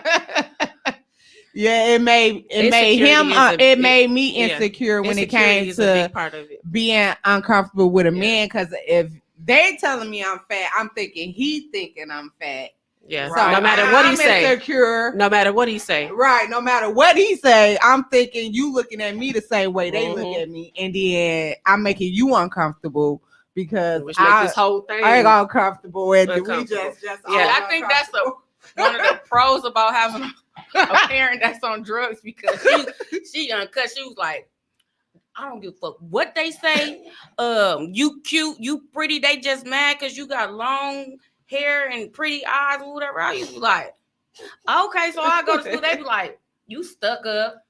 Yeah, it made Insecurity him is a- it made me yeah. insecure when it Insecurity came is a to big part of it. being uncomfortable with a Yeah. man, because if they telling me I'm fat, I'm thinking he thinking I'm fat. Yeah. Right. No matter what he I'm say. insecure. No matter what he say. Right, no matter what he say, I'm thinking you looking at me the same way they look Mhm. at me, and then I'm making you uncomfortable because Which make this whole thing. I ain't uncomfortable, and we Uncomfortable. just Yeah, all I think that's uncomfortable. One of the pros about having a parent that's on drugs, because she uncut. She was like, I don't give a fuck what they say. You cute, you pretty. They just mad because you got long hair and pretty eyes or whatever. I used to be like, okay, so I go to school. They be like, you stuck up.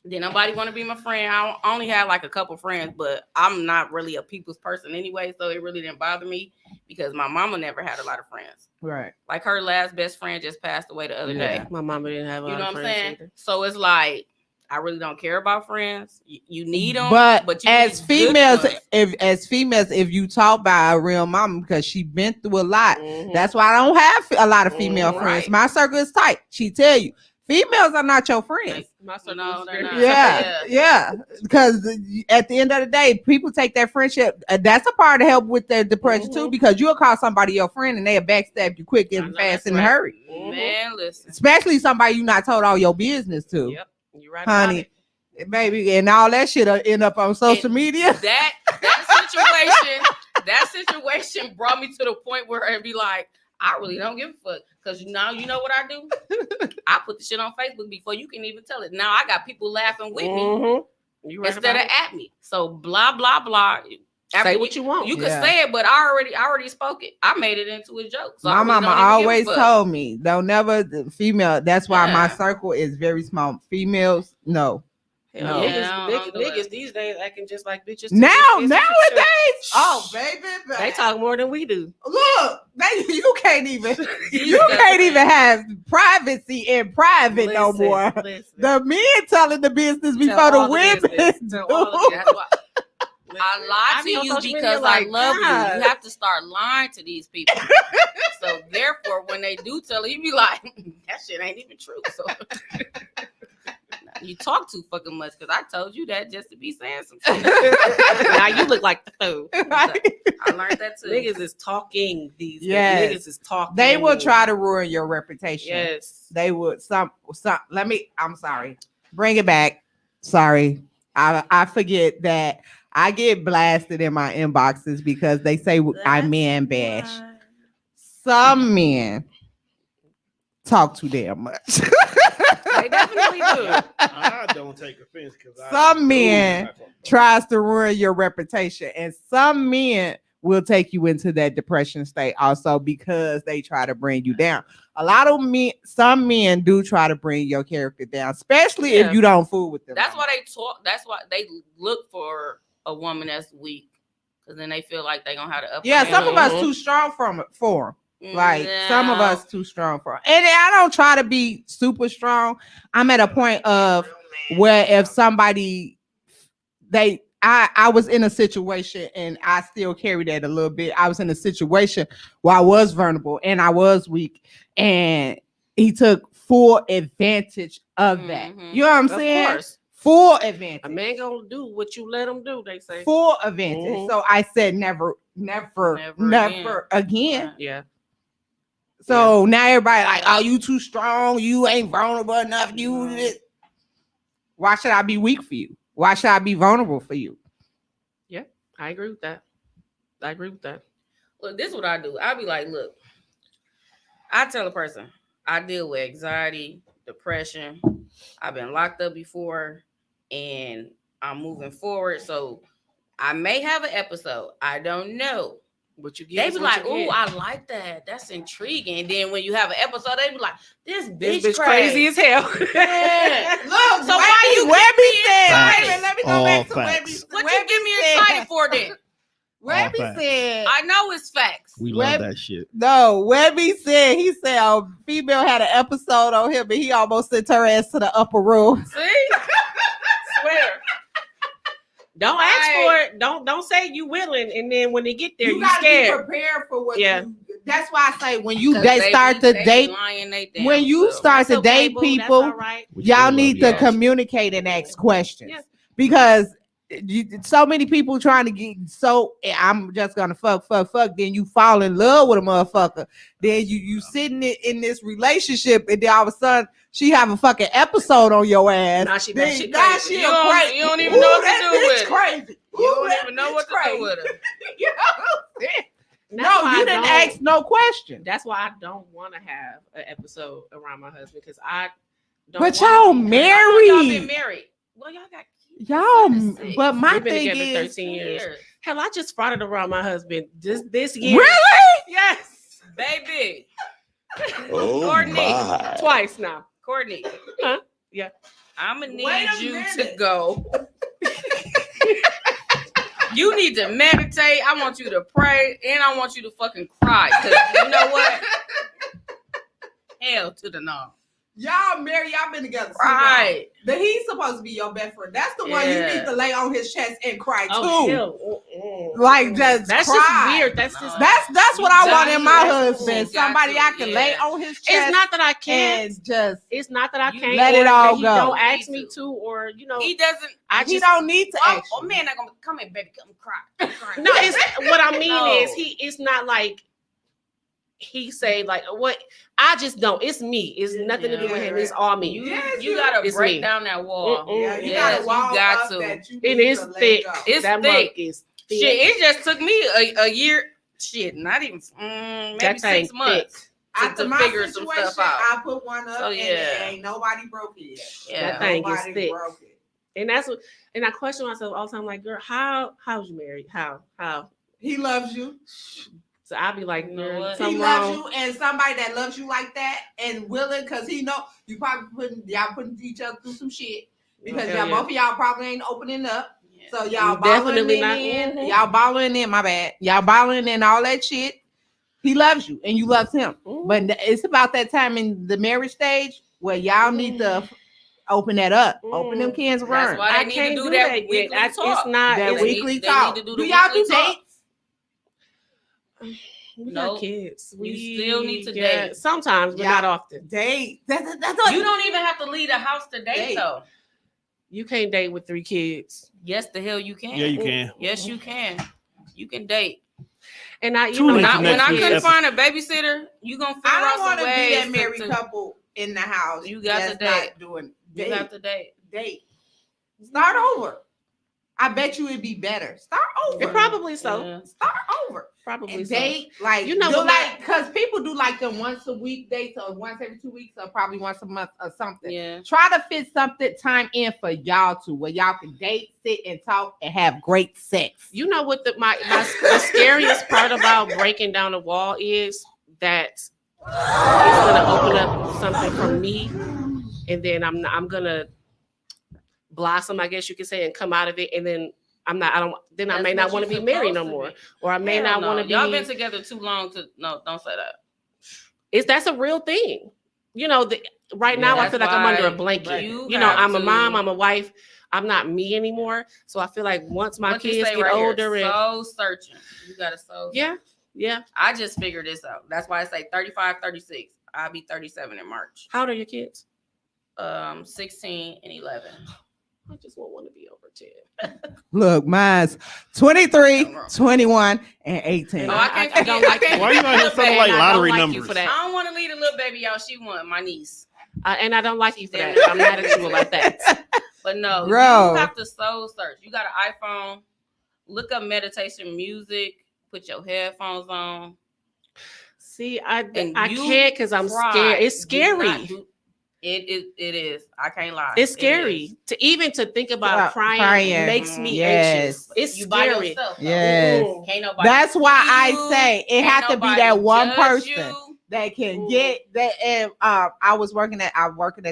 Then nobody want to be my friend. I only had like a couple friends, but I'm not really a people's person anyway, so it really didn't bother me because my mama never had a lot of friends. Right. Like her last best friend just passed away the other day. My mama didn't have a You lot know of what I'm friends saying? either. So it's like I really don't care about friends. You need them, But you as need good females, ones. if you talk by a real mama, because she been through a lot, Mhm. that's why I don't have a lot of female Mhm. friends. Right. My circle is tight. She tell you, females are not your friends. Like, My circle no, is they're very- not. Yeah. Because at the end of the day, people take that friendship. That's a part to help with their depression too. Mhm. Because you'll call somebody your friend and they'll backstab you quick I and know fast that's in a right. hurry. Man, listen. Especially somebody you not told all your business to, Yep. You right about honey, it. baby, and all that shit will end up on social And media. That situation brought me to the point where it'd be like, I really don't give a fuck. Because now you know what I do? I put the shit on Facebook before you can even tell it. Now I got people laughing with me Mhm. You right instead about of it. at me. So blah blah blah. Say what you want. You can Yeah. say it, but I already spoke it. I made it into a joke. So My I really mama don't even always give a fuck. told me, don't never female. That's why my Yeah. circle is very small. Females, no. Hell, No. Yeah, I don't do niggas it. these days acting just like bitches. too. Now, It's nowadays, shit. oh baby, They talk more than we do. Look, you can't even These you guys, can't man. even have privacy in private no Listen, more. listen. The men telling the business Tell before the all the women. business. Tell all the do. That's why I Listen, lie be to on you social media because like, I love God. you. You have to start lying to these people. So therefore, when they do tell you, you be like, that shit ain't even true. So you talk too fucking much because I told you that just to be saying some shit. Now you look like the fool. I learned that too. Niggas is talking these days. Yes. Niggas is talking. They will try to ruin your reputation. Yes. They would some I'm sorry. Bring it back. Sorry. I forget that I get blasted in my inboxes because they say I man bash. why. Some men talk too damn much. They definitely do. I don't take offense because Some men tries to ruin your reputation, and some men will take you into that depression state also because they try to bring you down. A lot of men, some men do try to bring your character down, especially Yeah. if you don't fool with them. That's why they talk. That's why they look for a woman that's weak, because then they feel like they gonna have to up. Yeah, some of us Mhm. too strong for 'em. Like No. some of us too strong for 'em. And I don't try to be super strong. I'm at a point of where if somebody I was in a situation and I still carry that a little bit. I was in a situation where I was vulnerable and I was weak, and he took full advantage of that. Mhm. You know what I'm Of saying? course. Full advantage. A man gonna do what you let him do, they say. Full advantage. Mhm. So I said never Never again. Right. Yeah. So now everybody like, oh, you too strong. You ain't vulnerable enough. Why should I be weak for you? Why should I be vulnerable for you? Yeah, I agree with that. I agree with that. Look, this is what I do. I be like, look, I tell a person I deal with anxiety, depression. I've been locked up before, and I'm moving forward. So I may have an episode. I don't know. What you get, They is be what like, you "Ooh, get. I like that. That's intriguing." And then when you have an episode, they be like, "This This bitch bitch crazy as hell." Yeah. Look, So why you Webby get me said? excited? Let me go All back to facts. Webby. What Webby you get me said- excited for then? Webby facts. said. I know it's facts. We love Web- that shit. No, Webby said he said a female had an episode on him, and he almost sent her ass to the upper room. See? Swear. Don't ask Right. for it. Don't say you willing, and then when they get there, you gotta scared. be prepared for what. Yeah. That's why I say when you 'Cause they start to be date, lying they damn when you self. start That's to okay, date boo. That's people, all right. We still y'all love need you. to communicate and ask questions Yeah. because so many people trying to get I'm just gonna fuck. Then you fall in love with a motherfucker. Then you sitting in this relationship, and then all of a sudden she have a fucking episode on your ass. Now she Then- batshit now crazy. she You a don't- crazy. you don't even know what to that do bitch with it. crazy. You Ooh, don't that even know bitch what to crazy. do with her. You know what I'm saying? And that's why No, you I didn't don't- ask no question. That's why I don't want to have an episode around my husband because I don't. But want y'all to be married. How long y'all been married? Well, y'all got kids. Y'all, 7, but my We've been thing together is, 13 years. Hell, I just farted around my husband this year. really? Yes, Baby. Oh Courtney. my. twice now. Courtney. Huh? Yeah. I'm gonna Wait need a you minute. to go. You need to meditate. I want you to pray, and I want you to fucking cry. Cause you know what? Hell to the no. Y'all married, y'all been together. So Right. long. He's supposed to be your best friend. That's the one you Yeah. need to lay on his chest and cry Oh, too. hell. Like just That's cry. just weird. That's No. just. That's what You I got want in to. my That's- husband. you got Somebody to, I can lay yeah. on his chest. It's not that I can't. and just It's not that I You can't. let it or all that he go. Don't You ask need me to. to, or He doesn't. I he just don't need to ask. Oh man, not gonna come in, baby. Come cry. Cry. no. It's what I mean No. is it's not like he say like what I just don't. It's me. It's nothing to do with him. It's all me. You, Yes, you you- gotta it's break me. down that wall. Yeah, you Yes, gotta walk you got up to. that you It need is to let thick. go. It's that thick. mug is thick. Shit, it just took me a year. Shit, not even maybe That thing 6 months After to my figure some situation, stuff out. I put one up So, and yeah. ain't nobody broke it yet. Yeah. That thing is Nobody thick. broke it. And that's what. And I question myself all the time. Like, girl, how's you married? How? He loves you. So I'll be like, You know girl, what? He something loves wrong. you, and somebody that loves you like that and willing, because he know you probably putting each other through some shit because Hell both of y'all probably ain't opening up. Yeah. So y'all We balling definitely not. in, Mhm. y'all balling in. My bad, y'all balling in all that shit. He loves you, and you loves him. Mhm. But it's about that time in the marriage stage where y'all need to open that up, open them cans of That's worms. why I they need can't to do do that that yet. weekly It's talk. not. That It's, weekly they talk. need to do Do the y'all weekly do talk. dates? we No, got kids. you still need to yeah, date. sometimes, but Yeah. not often. Date. That's what You don't even have to leave the house to date, Date. though. You can't date with 3 kids. Yes, the hell you can. Yeah, you can. Yes, you can. You can date. And I, you Tune know, in not to When next I week's couldn't episode. find a babysitter, you gonna figure I out don't some want to be ways that married to, couple in the house. You got that's to date. not doing you date. have to date. Date. Start over. I bet you it'd be better. Start over. It probably so. Yeah. Start over. Probably And so. date like You know do what like because people do like them once a week dates or once every 2 weeks or probably once a month or something. Yeah. Try to fit something time in for y'all two where y'all can date, sit, and talk and have great sex. You know what the scariest part about breaking down the wall is that it's gonna open up something from me, and then I'm gonna blossom, I guess you could say, and come out of it, and then I may That's not what want to you be married no supposed to more, be. or I may Hell not no. want to be. Y'all been together too long to no. Don't say that. That's a real thing. You know, right now I That's feel like I'm under a why blanket. you You know, have I'm a to- mom, I'm a wife. I'm not me anymore. So I feel like once my What you kids say get right here, older and soul searching. You got to soul. yeah, yeah. I just figured this out. That's why I say 35, 36. I'll be 37 in March. How old are your kids? 16 and 11. I just won't want to be over 10. Look, mine's 23, 21, and 18. Oh, I can't I don't forget. like that. Why you out here sounding like And I don't lottery like you numbers? for I that. don't want to leave the little baby out. She want my niece. And I don't like you for Damn that. it. I'm mad at you about that. But no, Bro. you have to soul search. You got an iPhone. Look up meditation music. Put your headphones on. See, I And you can't because I'm cry. scared. It's Do not scary. do- It is. I can't lie. It's It scary is. to think about crying crying. makes me Yes. anxious. It's You by scary. yourself. though. Yes. Mm. Can't nobody. That's why see I you. say it Can't had to be nobody that one judge person you. that can Mm. get that. And I was working at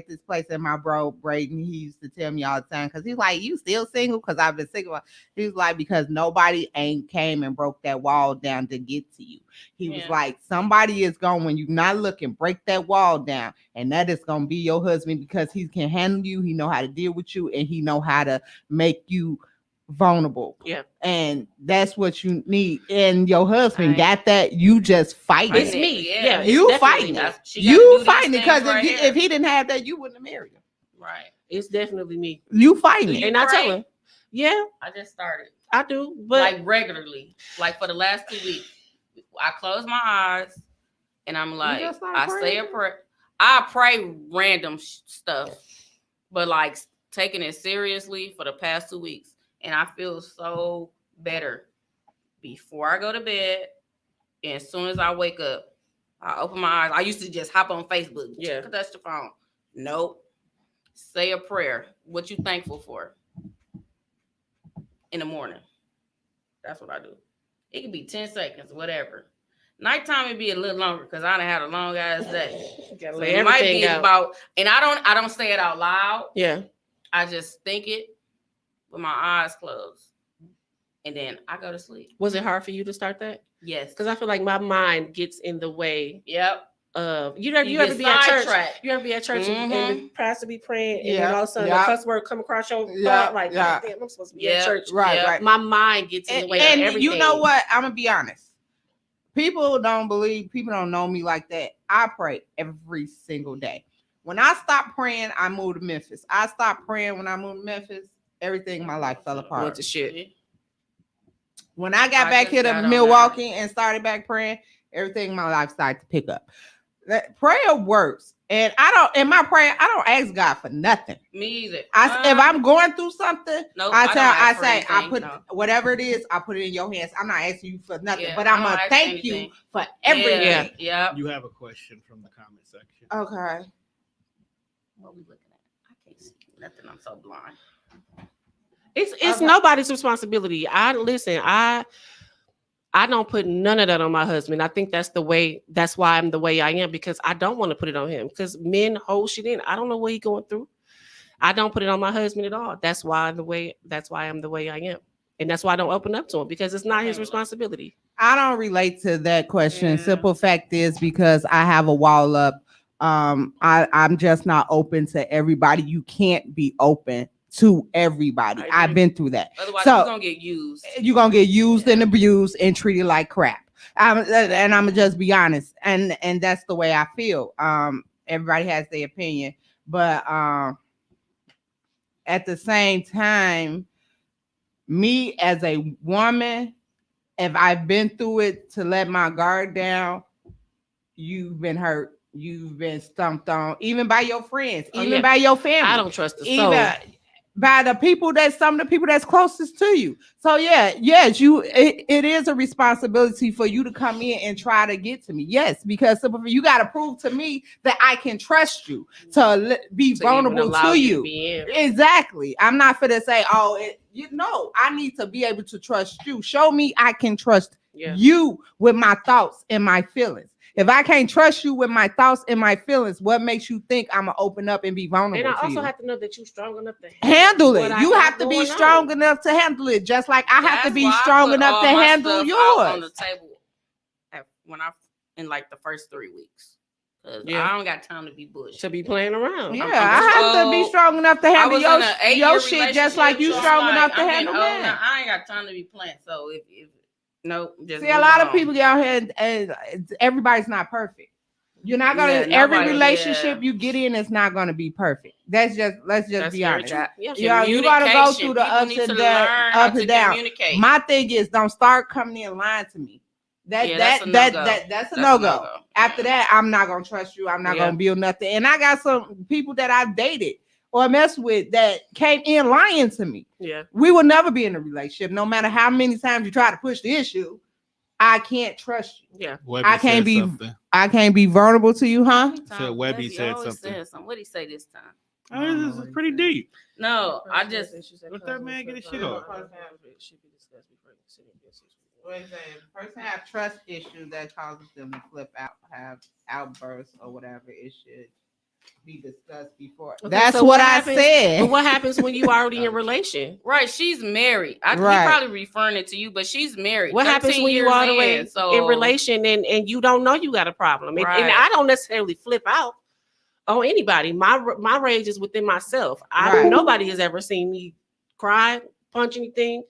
this place, and my bro Braden, he used to tell me all the time because he's like, "You still single?" Because I've been single. He was like, "Because nobody ain't came and broke that wall down to get to you." He was Yeah. like, "Somebody is going when you're not looking, break that wall down, and that is gonna be your husband because he can handle you. He know how to deal with you, and he know how to make you vulnerable." Yeah. And that's what you need. And your husband Right. got that. You just fighting. It's Fighting me. it, Yeah, yeah. it's You definitely fighting me. it. She gotta do You these fighting it because things right if here. he didn't have that, you wouldn't have married him. Right. It's definitely me. You fighting Do it. you And I tell pray? him, yeah, I just started. I do. But Like regularly. Like for the last 2 weeks. I close my eyes and I'm like, just started I say a praying? prayer. I pray random stuff, but like taking it seriously for the past 2 weeks. And I feel so better before I go to bed. And as soon as I wake up, I open my eyes. I used to just hop on Facebook. Yeah. Touch the phone. Nope. Say a prayer. What you thankful for in the morning. That's what I do. It could be 10 seconds, whatever. Nighttime it'd be a little longer because I done had a long ass day. gotta So lay it might everything be out. about, and I don't say it out loud. Yeah. I just think it with my eyes closed. And then I go to sleep. Was it hard for you to start that? Yes. Because I feel like my mind gets in the way Yep. of you You ever get be at church? sidetracked. You ever be at church and the pastor be praying and then Yeah, all of a sudden yeah. the cuss word come across your Yeah, thought like, yeah. damn, I'm supposed to be Yeah, at church. Right, Yeah. right. My mind gets in the way of And everything. you know what? I'm gonna be honest. People don't know me like that. I pray every single day. When I stopped praying, I moved to Memphis. I stopped praying when I moved to Memphis. Everything in my life fell Went apart. to shit. When I got I back just here to got on Milwaukee and started back praying, everything in my life started to pick up. That prayer works. And in my prayer, I don't ask God for nothing. Me either. If I'm going through something, Nope, I don't say, ask for I anything, put no. whatever it is, I put it in your hands. I'm not asking you for nothing, Yeah, but I I'm don't gonna ask thank you anything. for everything. Yeah. Yep. You have a question from the comment section. Okay. What we looking at? I can't see nothing. I'm so blind. It's Okay. nobody's responsibility. I don't put none of that on my husband. I think that's why I'm the way I am, because I don't want to put it on him, because men hold shit in. I don't know what he's going through. I don't put it on my husband at all. That's why I'm the way I am. And that's why I don't open up to him, because it's not his responsibility. I don't relate to that question. Yeah. Simple fact is because I have a wall up. I'm just not open to everybody. You can't be open to everybody. I agree. I've been through that. Otherwise, So- you're gonna get used. You're gonna get used and abused and treated like crap. And I'm gonna just be honest, and that's the way I feel. Everybody has their opinion, but at the same time, me as a woman, if I've been through it, to let my guard down, you've been hurt, you've been stumped on, even by your friends, Oh, even yeah. by your family. I don't trust the soul. Even by some of the people that's closest to you. So yes, it is a responsibility for you to come in and try to get to me. Yes, because you got to prove to me that I can trust you to be To even vulnerable allow to you you. to be in. Exactly. I'm not for to say, I need to be able to trust you. Show me I can trust Yeah. you with my thoughts and my feelings. If I can't trust you with my thoughts and my feelings, what makes you think I'm gonna open up and be vulnerable? And I to also you? have to know that you're strong enough to Handle it. what I You got have to be going strong on. enough to handle it, just like I have to That's be why I strong put enough all to my handle stuff out on the yours. table when I in like the first 3 weeks. Cause Yeah. I don't got time to be bush. to be playing around. Yeah, I'm I have to be so- strong enough to I handle was in an 8-year your shit, just like you relationship, so strong I'm enough like, to I'm handle getting old mine. now. I ain't got time to be playing. So if nope, just See, a move lot of on. people get out here and everybody's not perfect. You're not gonna Yeah, every nobody- relationship yeah. you get in is not gonna be perfect. Let's just That's be very honest. true. That, Yeah. Yeah, you gotta go through the People ups need to and down, learn up how to and down. communicate. My thing is, don't start coming in lying to me. Yeah, that's a no-go. That's a That's a no go. no-go. After that, I'm not gonna trust you. I'm not Yeah. gonna build nothing. And I got some people that I've dated or messed with that came in lying to me. Yeah. We will never be in a relationship, no matter how many times you try to push the issue. I can't trust you. Yeah. Webby I can't said be. something. I can't be vulnerable to you, huh? Said Webby said something. What did he say this time? Oh, this is pretty deep. No, I just Let that man get his shit off. What is that? Person have trust issues that causes them to flip out, have outbursts or whatever. It should be discussed before. Okay, That's so what what I happens- said. But what happens when you already in relation? right. She's married. He Right. probably referring it to you, but she's married. What happens 13 when you years all the way so in relation and you don't know you got a problem? And Right. I don't necessarily flip out on anybody. My rage is within myself. Right. Nobody has ever seen me cry, punch anything.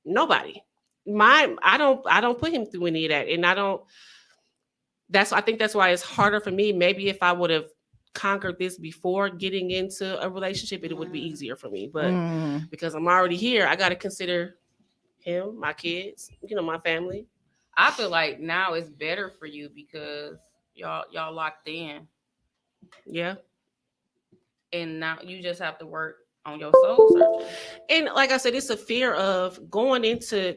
Nobody. I don't put him through any of that, and I think that's why it's harder for me. Maybe if I would have conquered this before getting into a relationship, it would be easier for me. But Mm. because I'm already here, I got to consider him, my kids, my family. I feel like now it's better for you because y'all locked in, Yeah. and now you just have to work on your soul searching. And like I said, it's a fear of going into,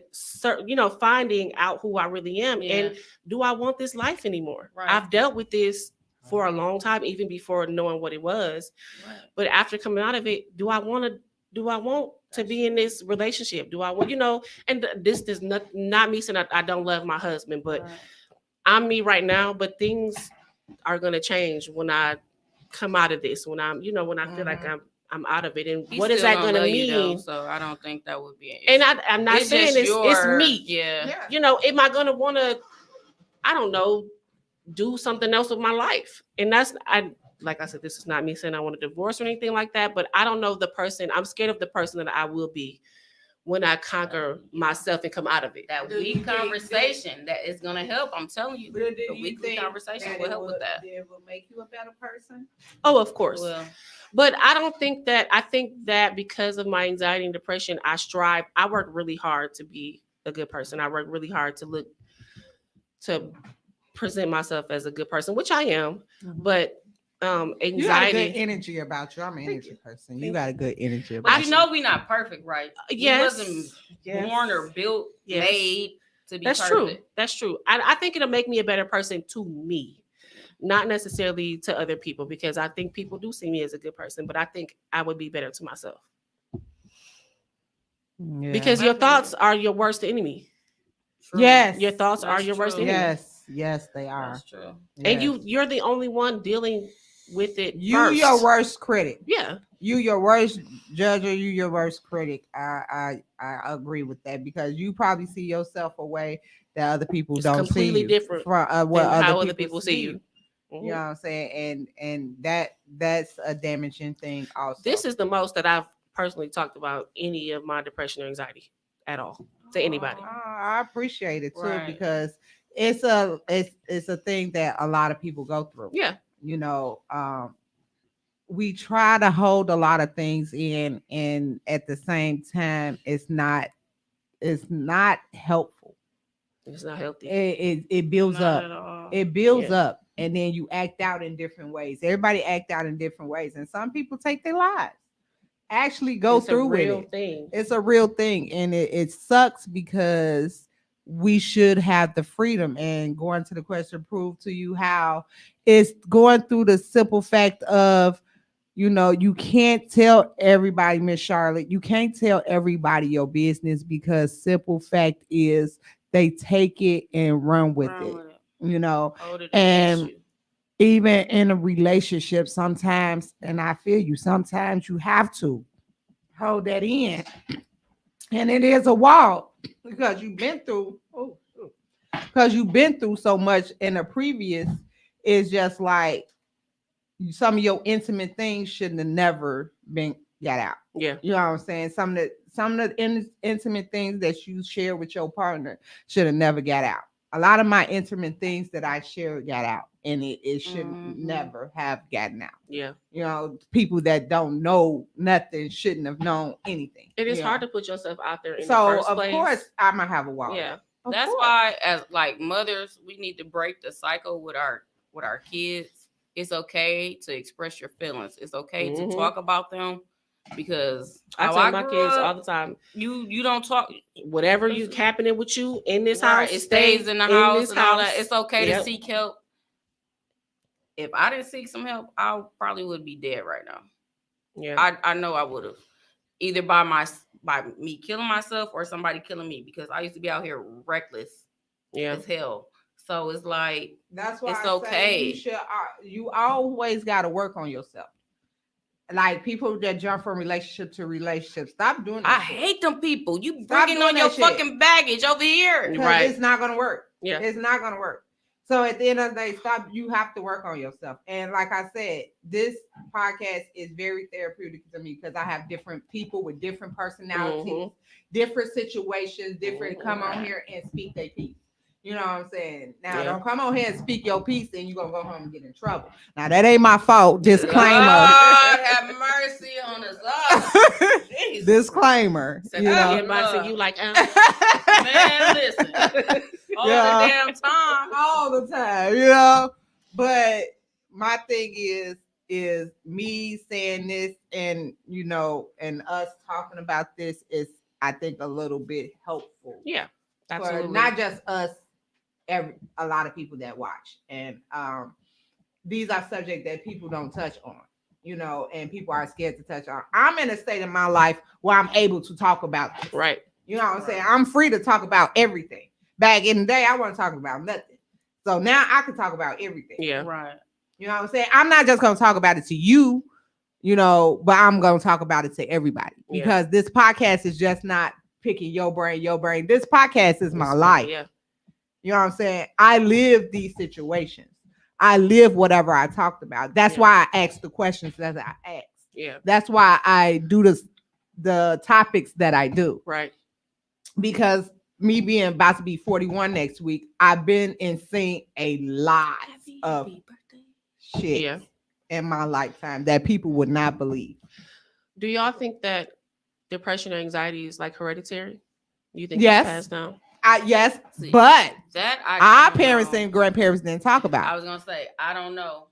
finding out who I really am. Yeah. And do I want this life anymore? Right. I've dealt with this for a long time, even before knowing what it was. Right. But after coming out of it, do I want to be in this relationship? Do I want, and this does not me saying I don't love my husband, but Right. I'm me right now, but things are going to change when I come out of this, when I'm, when I feel like I'm out of it. And He what is still that going to gonna love you, though, mean? so I don't think that would be an And issue. I'm not It's saying just it's me. Yeah. Am I going to want to, I don't know, do something else with my life? And like I said, this is not me saying I want to divorce or anything like that, but I don't know the person. I'm scared of the person that I will be when I conquer myself and come out of it. That Do you weak think conversation that is gonna help. I'm telling you, But do the you weekly think conversation that will help with that. It will make you a better person. Oh, of course. Well, But I think that because of my anxiety and depression, I work really hard to be a good person. I work really hard to present myself as a good person, which I am. But You got a good anxiety, energy about you. I'm an energy person. You Thank got a good energy but about you know we not perfect, right? yes, We wasn't yes. born or built, Yes. made to be That's perfect. true. That's true. I think it'll make me a better person to me, not necessarily to other people, because I think people do see me as a good person, but I think I would be better to myself. Yeah. Because your thoughts are your worst enemy. True. Yes. Your thoughts are That's your worst true. enemy. Yes, they are. That's true. And Yes. you're the only one dealing with it You first. your worst critic. Yeah. You your worst judge or you your worst critic. I agree with that because you probably see yourself a way that other people It's don't see completely you different from what than other how people other people see you. You know what I'm saying? And that's a damaging thing also. This is the most that I've personally talked about any of my depression or anxiety at all to anybody. I appreciate it too Right. because it's a thing that a lot of people go through. Yeah. We try to hold a lot of things in, and at the same time, it's not helpful. It's not healthy. It builds Not up. at all. It builds Yeah. up, and then you act out in different ways. Everybody act out in different ways, and some people take their lives. Actually, go It's through a with real it. thing. It's a real thing, and it sucks because we should have the freedom. And going to the question, prove to you how it's going through the simple fact of, you can't tell everybody, Miss Charlotte, you can't tell everybody your business because simple fact is they take it and run with Run it. with it. Hold it And against you. even in a relationship sometimes, and I feel you, sometimes you have to hold that in. And it is a wall because you've been through so much in the previous. It's just like some of your intimate things shouldn't have never been got out. Yeah. You know what I'm saying? Some of the intimate things that you share with your partner should have never got out. A lot of my intimate things that I shared got out. and it should Mhm. never have gotten out. Yeah. You know, people that don't know nothing shouldn't have known anything. It is you hard know. to put yourself out there in the So first of place. course I'm gonna have a wall. Yeah. Of That's course. why, as like mothers, we need to break the cycle with our kids. It's okay to express your feelings. It's okay to Mhm. talk about them, because I how tell I my grew kids all up, the time, you don't talk. whatever you happening with you in this house, Right, it stay stays in the in house this and all house. that. It's okay Yep. to seek help. If I didn't seek some help, I probably would be dead right now. Yeah. I know I would have, either by me killing myself or somebody killing me, because I used to be out here reckless Yeah. as hell. So it's like, That's why it's I say okay. you always got to work on yourself. Like people that jump from relationship to relationship, stop doing that. I shit. hate them people. You Stop bringing doing on your that shit. fucking baggage over here. Because Right. it's not gonna work. Yeah. It's not gonna work. So at the end of the day, stop. You have to work on yourself. And like I said, this podcast is very therapeutic to me because I have different people with different personalities, Mhm. different situations, different Mhm. come on here and speak their piece. You know what I'm saying? Now, Yeah. don't come on here and speak your piece and you're going to go home and get in trouble. Now, that ain't my fault. Disclaimer. God have mercy on us all. Jesus. Disclaimer. So You I know? get by to you like, Man, listen. All Yeah. the damn time. All the time, you know. But my thing is me saying this, and you know, and us talking about this is, I think, a little bit helpful. Yeah, For absolutely. not just us, a lot of people that watch, and these are subjects that people don't touch on, you know, and people are scared to touch on. I'm in a state of my life where I'm able to talk about this. Right. You know what I'm saying? I'm free to talk about everything. Back in the day, I wasn't talking about nothing. So now I can talk about everything. Yeah. Right. You know what I'm saying? I'm not just going to talk about it to you, you know, but I'm going to talk about it to everybody Yeah. because this podcast is just not picking your brain. This podcast is my life. Yeah. You know what I'm saying? I live these situations. I live whatever I talked about. That's Yeah. why I ask the questions that I ask. Yeah. That's why I do the topics that I do. Right. Because me being about to be 41 next week, I've been and seen a lot of shit Yeah. in my lifetime that people would not believe. Do y'all think that depression or anxiety is like hereditary? You think Yes. it's passed down? Yes, See, but that our don't parents know. and grandparents didn't talk about I it. was gonna say, I don't know.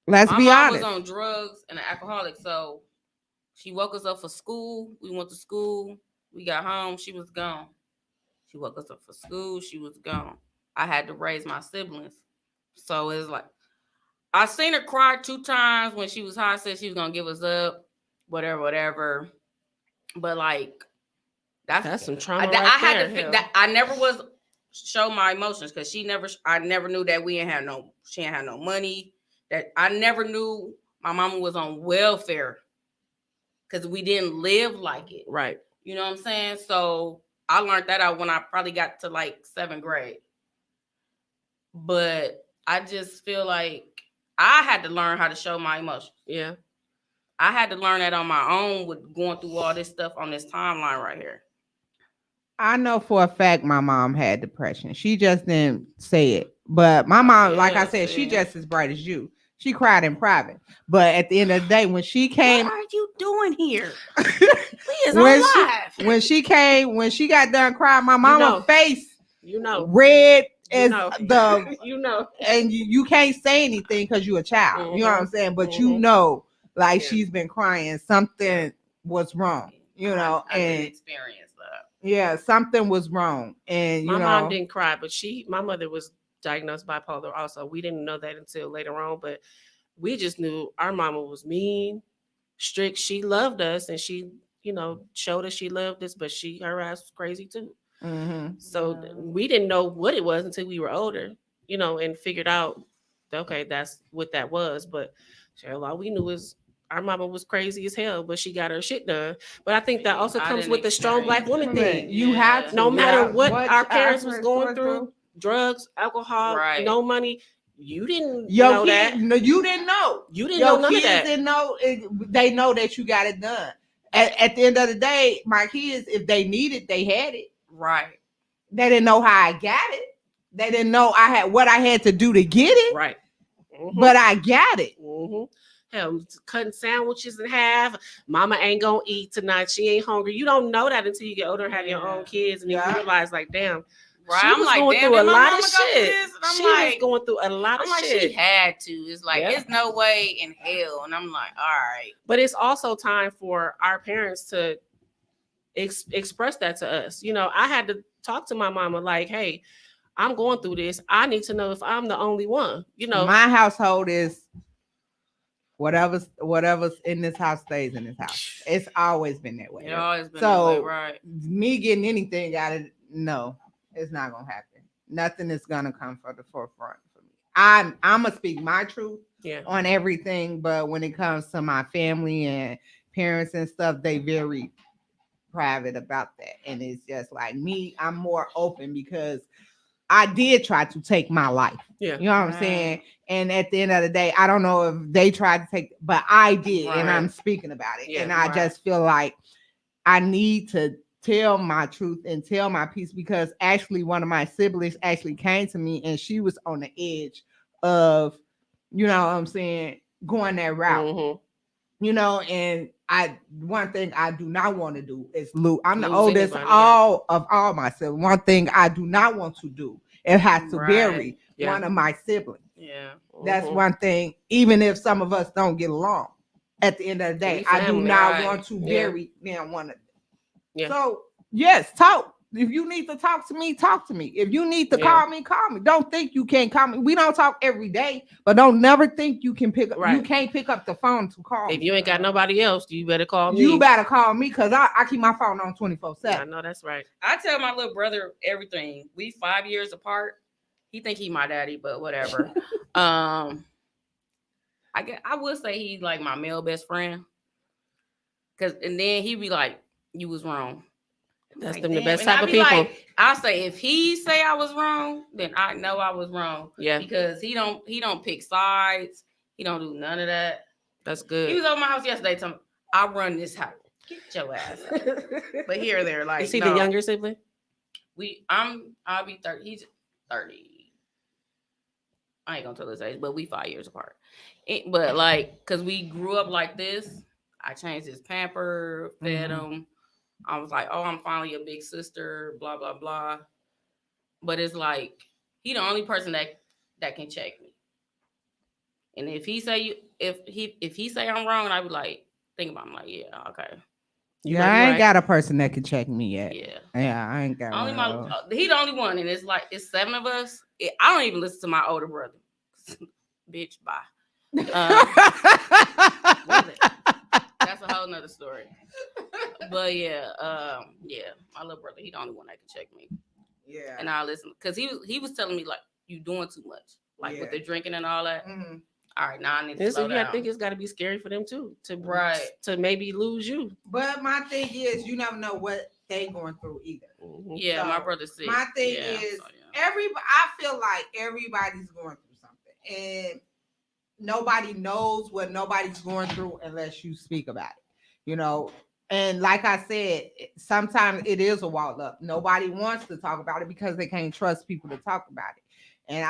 Let's My be mom honest. was on drugs and an alcoholic, so she woke us up for school. We went to school. We got home. She was gone. She woke us up for school. She was gone. I had to raise my siblings, so it's like I seen her cry 2 times when she was high. Said she was gonna give us up, whatever. But like That's some trauma I right had there. to Hell. that. I never was show my emotions because I never knew that we didn't have no. She didn't have no money. That I never knew my mama was on welfare because we didn't live like it. Right. You know what I'm saying? So I learned that out when I probably got to like 7th grade. But I just feel like I had to learn how to show my emotions. Yeah. I had to learn that on my own with going through all this stuff on this timeline right here. I know for a fact my mom had depression. She just didn't say it. But my mom, like I Yeah, said, she see. just as bright as you. She cried in private. But at the end of the day, when she came, What are you doing here? We is on when live. when she came, when she got done crying, my mama's know. face You know. red You as know. the You know. and you can't say anything because you're a child. You know what I'm saying? But you know, like Yeah. she's been crying, something was wrong. You know, I didn't and experience that. yeah, something was wrong. And My you know, mom didn't cry, but my mother was diagnosed bipolar also. We didn't know that until later on, but we just knew our mama was mean, strict. She loved us and she, showed us she loved us, but her ass was crazy too. mhm. So we didn't know what it was until we were older, and figured out, okay, that's what that was. But all we knew is our mama was crazy as hell, but she got her shit done. But I think that also I comes didn't with the strong black woman experience thing. You have to. No matter Yeah. what our our parents was going going through, drugs, alcohol, Right. no money, you didn't Your know kids, that. no, you didn't know. You didn't Your know none of kids that. didn't know. They know that you got it done. At the end of the day, my kids, if they need it, they had it. Right. They didn't know how I got it. They didn't know what I had to do to get it, Right. Mhm. but I got it. Mm-hmm. Hell, cutting sandwiches in half. Mama ain't gonna eat tonight. She ain't hungry. You don't know that until you get older and have your own kids, and you Yeah. realize, like, damn, Right. she I'm was like, going damn, through a did my lot of mama go through shit. this? And I'm She like, was going through a lot I'm of like, shit. she had to. It's like, Yeah. it's no way in hell. And I'm like, all right. But it's also time for our parents to express that to us. You know, I had to talk to my mama, like, hey, I'm going through this. I need to know if I'm the only one. You know, My household is whatever's in this house stays in this house. It's always been that way. It always been that way, So right? me getting anything out of no, it's not gonna happen. Nothing is gonna come for the forefront for me. I'm gonna speak my truth yeah. on everything, but when it comes to my family and parents and stuff, they very private about that. And it's just like me, I'm more open because I did try to take my life. Yeah. You know what I'm saying? And at the end of the day, I don't know if they tried to take, but I did, and Right. I'm speaking about it. Yeah, And I right. just feel like I need to tell my truth and tell my piece because actually one of my siblings actually came to me and she was on the edge of, you know what I'm saying, going that route. Mm-hmm. You know, and one thing I do not want to do is lose. I'm the Lose oldest anybody, yeah. of all my siblings. One thing I do not want to do, it has to Right. bury Yeah. one of my siblings. Yeah. That's Mhm. one thing, even if some of us don't get along. At the end of the day, We I do family. not Right. want to Yeah. bury them one of them. Yeah. So yes, talk. If you need to talk to me, talk to me. If you need to Yeah. call me, call me. Don't think you can't call me. We don't talk every day, but don't never think you can pick up. You Right. can't pick up the phone to call If me. you ain't got nobody else, you better call me. You better call me because I keep my phone on 24/7. I know that's right. I tell my little brother everything. We 5 years apart. He think he my daddy, but whatever. I would say he's like my male best friend. And then he be like, "You was wrong." That's Like, them the damn. best And type I of be people. like, I say if he say I was wrong, then I know I was wrong. Yeah. Because he don't pick sides. He don't do none of that. That's He good. was over my house yesterday telling me, I run this house. Get your ass out. But here or there, like, Is he no. the younger sibling? I'll be 30. He's 30. I ain't gonna tell his age, but we 5 years apart. But like, cause we grew up like this. I changed his pamper, fed him. I was like, oh, I'm finally a big sister, blah blah blah. But it's like he the only person that can check me. And if he say I'm wrong, and I be like, think about it, I'm like, yeah, okay. Yeah, I ain't got a person that can check me yet. Yeah. Yeah, I ain't got Only one. he the only one, and it's like it's 7 of us. I don't even listen to my older brother. Bitch, bye. That's a whole nother story. But yeah, my little brother, he the only one that can check me. Yeah. And I listen because he was telling me like you doing too much, like with Yeah. the drinking and all that. Mm-hmm. All right, now I need to slow I down. think it's got to be scary for them too, Right. to maybe lose you. But my thing is, you never know what they going through either. Mhm. Yeah, So, my brother's sick. My thing Yeah, is, so, yeah. I feel like everybody's going through something, and nobody knows what nobody's going through unless you speak about it. You know, and like I said, sometimes it is a wall up. Nobody wants to talk about it because they can't trust people to talk about it. And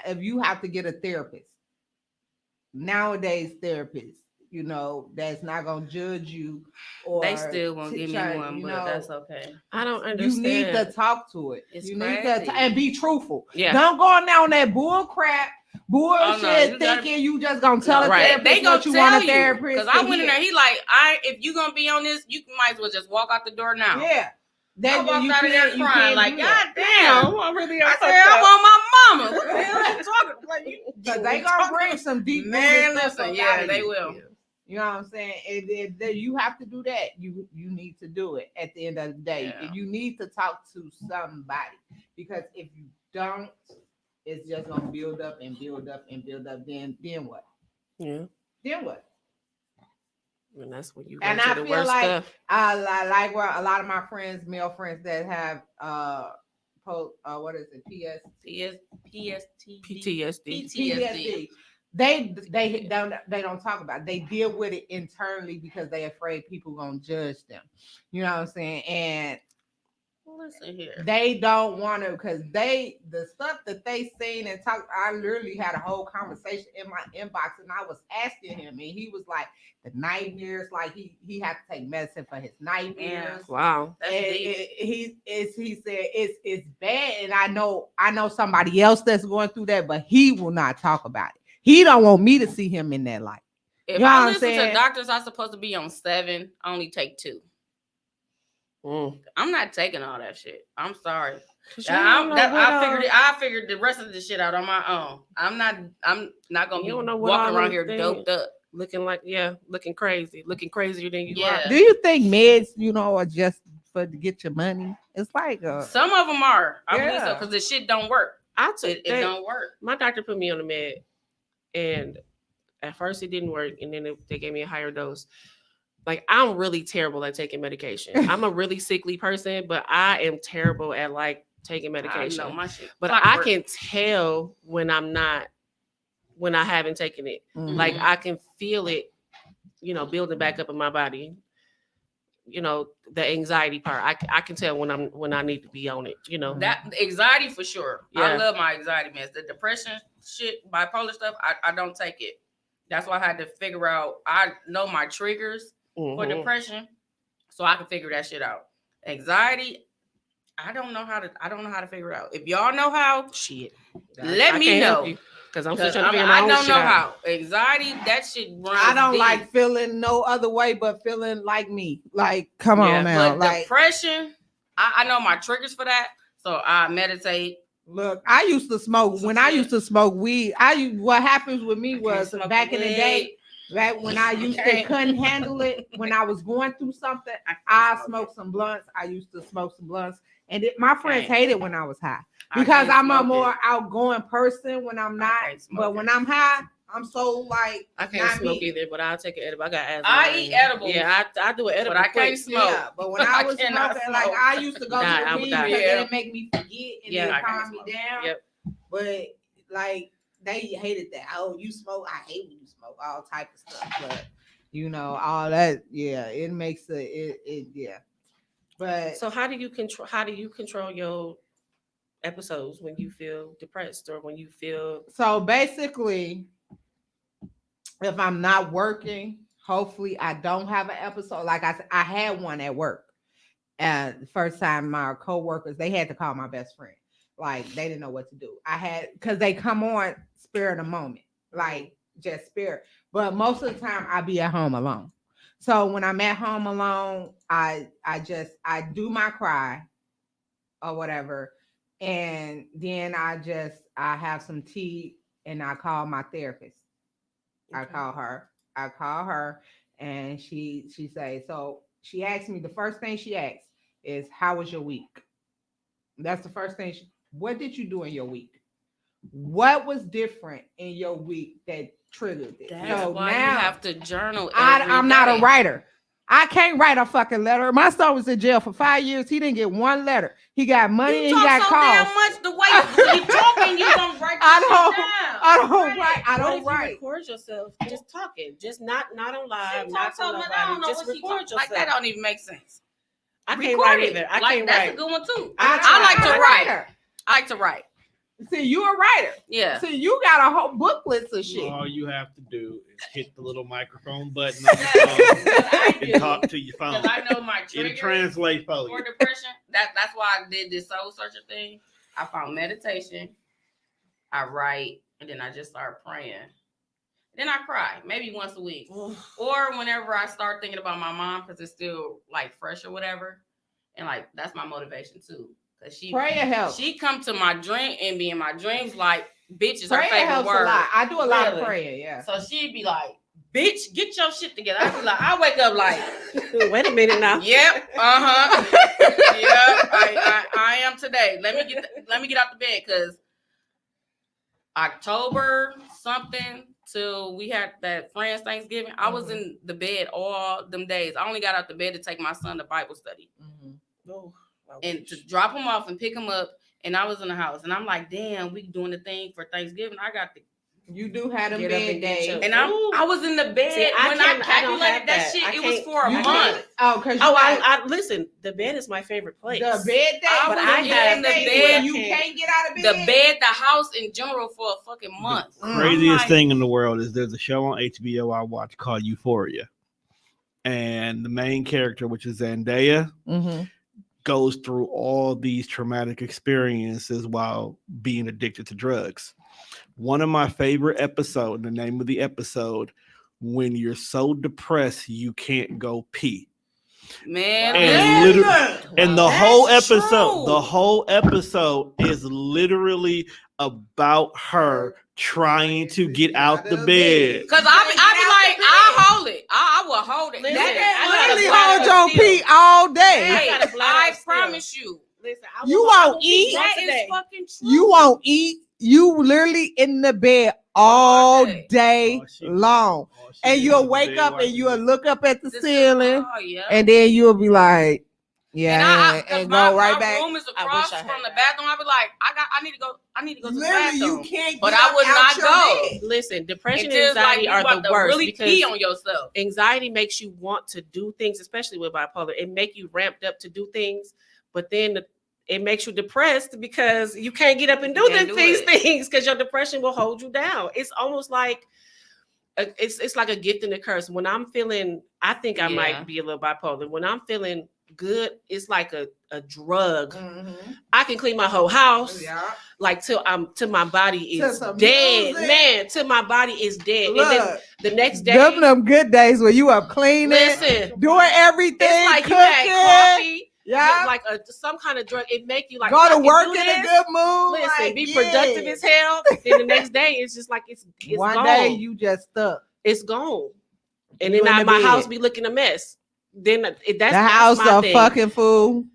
if you have to get a therapist nowadays, therapists, you know, that's not gonna judge you, or They still won't give me try, one, you but know, that's okay. I don't you understand. need to talk to it. It's you crazy. need to and be truthful. Yeah. Don't go on there on that bull crap, bullshit, you thinking gotta- you just gonna tell a Right. therapist They gonna what you tell want a you therapist. because to I went in hear. there. He like, if you gonna be on this, you might as well just walk out the door now. Yeah. I walked out of there you crying can't like, do that. God damn. I really I said, I want my mama. What the hell are you talking? Like you, Because they gonna bring some deep man. rooted stuff Listen, up yeah, out of they you. will. You know what I'm saying? If you have to do that, you need to do it at the end of the day. Yeah. You need to talk to somebody because if you don't, it's just gonna build up and build up and build up. Then what? Yeah. Then what? And that's when you And go to I the feel worst like stuff. like where a lot of my friends, male friends that have what is it? PTSD. PTSD. They don't talk about it. They deal with it internally because they're afraid people gonna judge them. You know what I'm saying? And Listen here. They don't want to because the stuff that they seen and talk. I literally had a whole conversation in my inbox, and I was asking him, and he was like, the nightmares, like he had to take medicine for his nightmares. Wow. That's And deep. he said it's bad, and I know somebody else that's going through that, but he will not talk about it. He don't want me to see him in that light. If You know I what I'm listen to saying? doctors, I'm supposed to be on 7. I only take 2. I'm not taking all that shit. I'm sorry. I figured the rest of the shit out on my own. I'm not gonna be walking around here doped up. Looking crazy, looking crazier than you are. Do you think meds, are just for to get your money? It's like some of them are. I believe so Yeah. because the shit don't work. It don't work. My doctor put me on the med, and at first it didn't work, and then they gave me a higher dose. Like, I'm really terrible at taking medication. I'm a really sickly person, but I am terrible at like taking medication. I know my shit. But I can tell when I haven't taken it. Mhm. Like, I can feel it, building back up in my body. The anxiety part. I can tell when I need to be on it. That anxiety for sure. Yeah. I love my anxiety meds. The depression shit, bipolar stuff, I don't take it. That's why I had to figure out. I know my triggers for depression, so I can figure that shit out. Anxiety, I don't know how to figure it out. If y'all know how, shit, let me know. Because I'm still trying to figure I my own don't shit know out. how. Anxiety, that shit runs I don't deep. like feeling no other way but feeling like me. Like, come on now. But Like, depression, I know my triggers for that. So I meditate. look, I used to smoke when I used to smoke weed. What happens with me was back in the day, back when I used to couldn't handle it, when I was going through something, I smoked some blunts. I used to smoke some blunts, and my friends hated when I was high because I'm a more outgoing person when I'm not. But when I'm high, I'm so like I can't smoke either, but I'll take an edible. I got asthma. I eat edibles. Yeah, I do an edible, but I can't smoke. Yeah, but when I was smoking, like I used to go to the weed because it'd make me forget and then calm me down. Yep. But like they hated that. Oh, you smoke? I hate when you smoke. All type of stuff. But all that. Yeah, it makes it. Yeah. But so how do you control your episodes when you feel depressed or when you feel? So basically, if I'm not working, hopefully I don't have an episode. Like I said, I had one at work. And the first time my coworkers, they had to call my best friend. Like they didn't know what to do. Because they come on spare of the moment, like just spare. But most of the time I be at home alone. So when I'm at home alone, I do my cry or whatever. And then I have some tea and I call my therapist. Okay. I call her and she say, so she asked me, the first thing she asks is, how was your week? That's the first thing. What did you do in your week? What was different in your week that triggered it? That's why you have to journal. I'm not a writer. I can't write a fucking letter. My son was in jail for 5 years. He didn't get one letter. He got money and he got calls. Damn much the way you talking, you don't write down. I don't write. I don't write. Record yourself just talking, just not on live, not to nobody. I don't know just what record yourself. Like that don't even make sense. I can't write either. I can't that's write. a good one too. I like to write. I like to write. See, you a writer. Yeah. See, you got a whole booklets of shit. All you have to do is hit the little microphone button on your phone and talk to your phone. Because I know my triggers It'll translate for you. for depression. That's why I did this soul searcher thing. I found meditation. I write, and then I just start praying. Then I cry, maybe once a week, or whenever I start thinking about my mom because it's still like fresh or whatever, and like that's my motivation too. Cause prayer helps. She come to my dream and be in my dreams like, bitch is prayer her favorite helps word. A lot. I do a lot of prayer, yeah. So she'd be like, bitch, get your shit together. I'd be like, I wake up like, wait a minute now. Yep, yep, I am today. Let me get out the bed because October something till we had that friends Thanksgiving. I was in the bed all them days. I only got out the bed to take my son to Bible study. And to drop him off and pick him up, and I was in the house, and I'm like, damn, we doing the thing for Thanksgiving. I got You do have them Get up bed and get days. your- And I was in the bed See, I when don't I calculated have that that. I shit. It was can't- for a you month. can't. Oh, because Oh, I listen. The bed is my favorite place. the bed days. I was the in bed the days bed. where you can't get out of The bed. bed, the house in general for a fucking month. The I'm craziest like, thing in the world is there's a show on HBO I watch called Euphoria, and the main character, which is Zendaya, Mm-hmm. goes through all these traumatic experiences while being addicted to drugs. One of my favorite episodes, the name of the episode, when you're so depressed you can't go pee. man, And listen. And the That's whole episode, true. the whole episode is literally about her trying to get out the bed. Cause I be like, I hold it. I will hold it. Listen, That I can gotta literally bladder hold your still. pee all day. I Hey, gotta bladder I still. promise you. Listen, You I won't eat eat? once That a is day. fucking true. You won't eat. You literally in the bed all day long. And you'll wake up and you'll look up at the ceiling, Oh, yeah. and then you'll be like, yeah, and and go right my back. room is I across wish I had from the that. bathroom. I be like, I need to go to the Literally, bathroom. you can't But get I up would out not your go. bed. Listen, depression and Until it's like anxiety you are about the to worst really because pee on yourself. anxiety makes you want to do things, especially with bipolar. It make you ramped up to do things, but then it makes you depressed because you can't get up and do You can't do these it. things because your depression will hold you down. It's almost like it's like a gift and a curse. When I'm feeling, I think I Yeah. might be a little bipolar. When I'm feeling good, it's like a drug. Mm-hmm. I can clean my whole house. Yeah. Like till my body To is some dead, music. man. Till my body is dead, Look, and then the next day, them good days where you up cleaning, listen, doing everything, it's like cooking, you had coffee, yeah, like some kind of drug. It make you like go I to can work do in a this. good mood. Listen, like, be yeah. productive as hell. Then the next day, it's just like it's One gone. day you just stuck. It's gone, and You then in the my bed. house be looking a mess. Then that's House my a thing. fucking fool.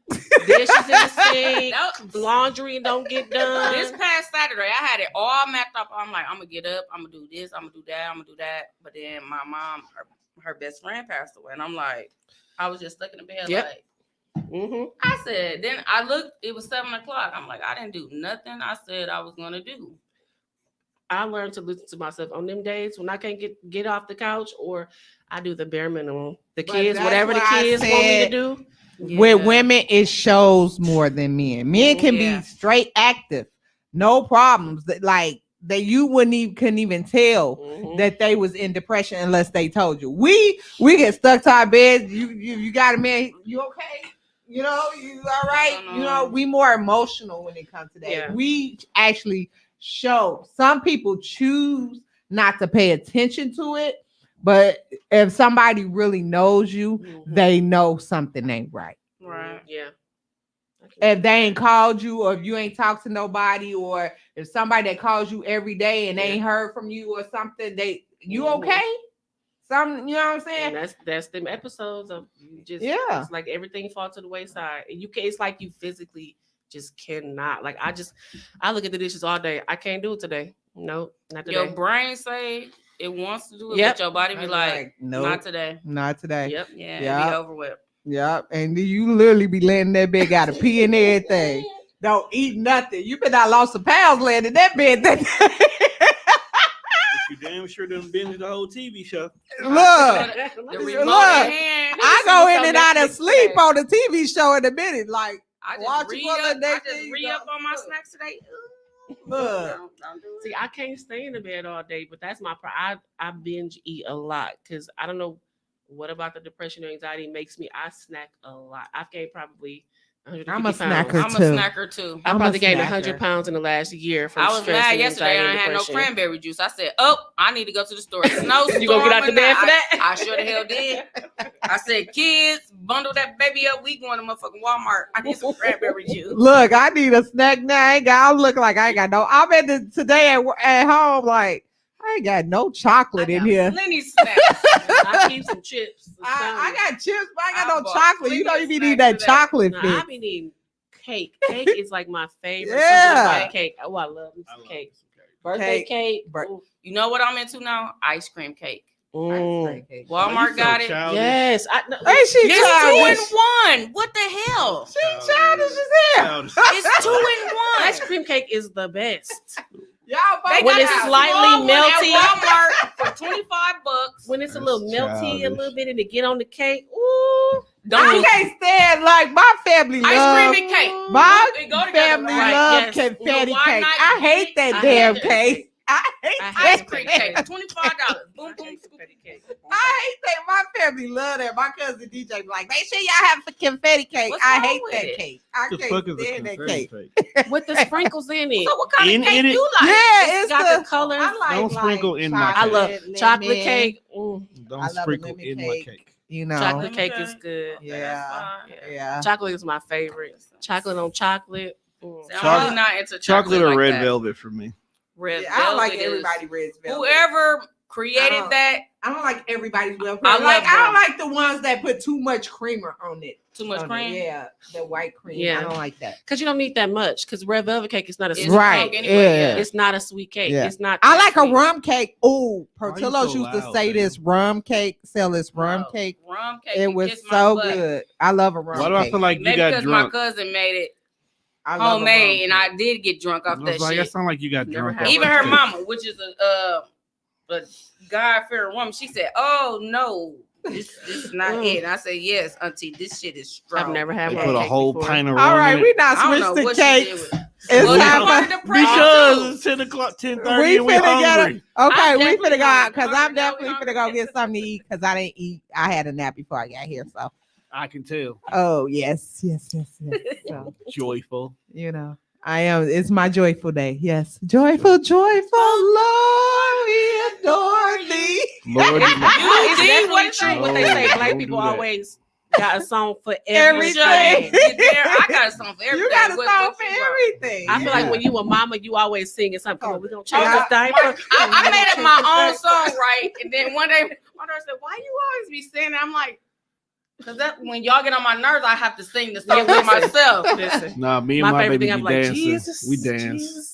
Dishes in the sink, Nope. laundry don't get done. This past Saturday, I had it all mapped up. I'm like, I'm gonna get up, I'm gonna do this, I'm gonna do that, I'm gonna do that. But then my mom, her best friend passed away, and I'm like, I was just stuck in the bed. Yep. Like, Mm-hmm. I said, then I looked, it was 7:00. I'm like, I didn't do nothing I said I was gonna do. I learned to listen to myself on them days when I can't get off the couch, or I do the bare minimum. The But kids, that's whatever the what I kids want me to said. do. With women, it shows more than men. Men can Yeah. be straight active, no problems. That you couldn't even tell Mhm. that they was in depression unless they told you. We get stuck to our beds. You got a man. You okay? You know, you all right? You know, we more emotional when it comes to that. Yeah. We actually show. Some people choose not to pay attention to it, but if somebody really knows you, Mhm. they know something ain't right. Right. Yeah. If they ain't called you, or if you ain't talked to nobody, or if somebody that calls you every day and they ain't heard from you or something, you Mhm. okay? You know what I'm saying? And that's them episodes of you just Yeah. It's like everything falls to the wayside. And you can it's like you physically just cannot. Like I look at the dishes all day. I can't do it today. Nope, not today. Your brain say it wants to do it, Yep. but your body be I'm like, nope, not today. not today. Yep. Yeah, Yeah. it be over with. Yep. And you literally be laying in that bed, got to pee and everything. Don't eat nothing. You been I lost some pounds laying in that bed that day. You damn sure done binge the whole TV show. The Look, remote in Look, hand. I go in and out of Netflix sleep today. on the TV show in a minute. Like, I watch just it read for the up. I next just thing you read go. up on my snacks today. Look. Don't do See, it. I can't stay in the bed all day, but that's my I binge eat a lot because I don't know what about the depression or anxiety makes me. I snack a lot. I've gained probably 150 I'm a pounds. snacker. I'm a too. snacker too. I I'm a probably gained snacker. 100 pounds in the last year from I was stress mad and yesterday. I anxiety ain't had and no depression. cranberry juice. I said, "Oh, I need to go to the store." Snow You gonna get out the storming. bed for that? I sure the hell did. I said, "Kids, bundle that baby up. We going to motherfucking Walmart. I need some cranberry juice." Look, I need a snack now. I'm looking like I ain't got no. I'm today at home like I ain't got no chocolate in here. Plenty snacks. I keep some chips. I got chips, but I I got no bought chocolate. You know, plenty you of need snacks that today. chocolate No, fix. I be needing cake. Cake is like my favorite. Yeah. Something about cake. Oh, I love me some cake. Birthday cake. Ooh. You know what I'm into now? Ice cream cake. Mm. Walmart got it. Yes. Ain't she It's childish? 2 in 1. What the hell? She childish as hell. It's 2 in 1. Ice cream cake is the best. Y'all They When got it's a slightly small one melty. at Walmart for $25. When it's a That's little melty a childish. little bit and it get on the cake, ooh. Don't I you can't stand like my family ice love. cream and cake? My It go together, family right? love Yes. confetti why cake. not I hate get that it damn together? cake. I hate I that Ice hate cream cake. cake, $25. Boom, boom, Confetti cake. I hate that. My family love that. My cousin DJ be like, make sure y'all have a confetti cake. What's I wrong hate with that it? cake. I The can't fuck is a stand that confetti cake. cake? With the sprinkles in it. So what kind In of cake it? you like? Yeah, It's got the colors. I like Don't sprinkle like in my I cake. love lemon. chocolate cake. Don't I love a sprinkle lemon in my cake. cake. You know, Chocolate Lemon cake is cake? good. yeah, Yeah. yeah. Chocolate is my favorite. Chocolate on chocolate. See, Chocolate- I'm really not into Chocolate or like red that. velvet for me. Red Yeah, I don't like velvet is- everybody red velvet. Whoever created Oh. that, I don't like everybody's well. I Like love I don't them. like the ones that put too much creamer on it. too much on it. cream. Yeah, the white cream. Yeah. I don't like that. Because you don't need that much. Because red velvet cake is not a It's sweet Right. cake. anyway, Yeah. It's not a sweet cake. Yeah. It's not. I that like a sweet. rum cake. Oh, Why you Portillo's so used to loud, say man? this rum cake, sell this rum Bro, cake. Rum cake. It can was kiss my so butt. good. I love a rum Why do I cake. feel like you Maybe got because drunk? my cousin made it I love a homemade, and rum I cake. did get drunk I off was that like, that shit. sound like you got Never drunk. had off Even that her cake. mama, which is a God-fearing woman, she said, "Oh no, this is not it." And I said, "Yes, auntie, this shit is strong." I've never had They rum put a cake whole before. pint of All rum right, in we it. not I don't know switched what to she did cakes. with it. It's Well, time you for. wanted to pray Because too. it's 10 o'clock, 10:30, We and we finna get hungry. Okay, I'm we definitely finna go hungry. because I'm Now we definitely hungry. finna go get something to eat because I didn't eat. I had a nap before I got here. So, I can tell. oh yes. So, Joyful. you know, I am. It's my joyful day. Yes, joyful, Lord, we adore thee. Lord, No, you it's see definitely what true they- what they say. No, Black don't people do that. always got a song for Everything. everything. I got something for everything. You got a What- song what for you want? everything. I feel like Yeah. when you a mama, you always singing something. Come on, we're gonna change Yeah. this diaper. I made up my own song, right? And then one day, my daughter said, "Why you always be singing?" I'm like, "Cause that when y'all get on my nerves, I have to sing the song Yeah, to listen. myself." Listen, Nah, me and my my favorite baby thing, be I'm like, dancing. Jesus, We dance. Jesus.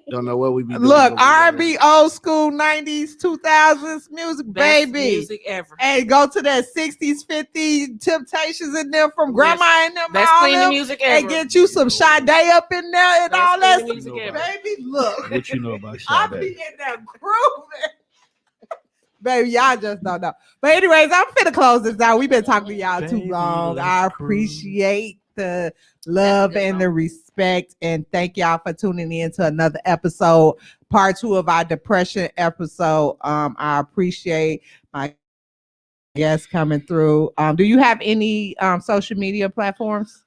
Don't know what we be doing. Look, but we R&B, dance. old school, 90s, 2000s music, Best baby. music ever. And go to that 60s, 50s Temptations in there from Grandma and them, Best all cleaning them, music and ever. get you some Sade up in there and Best all that. cleaning music ever. Baby, look. What you know about I be Sade? in there grooving. Baby, y'all just don't know. But anyways, I'm finna close this out. We've been talking to y'all too Baby, long. let's I cruise. appreciate the love That's a good and the song. respect. And thank y'all for tuning in to another episode, part 2 of our depression episode. I appreciate my guests coming through. Do you have any social media platforms?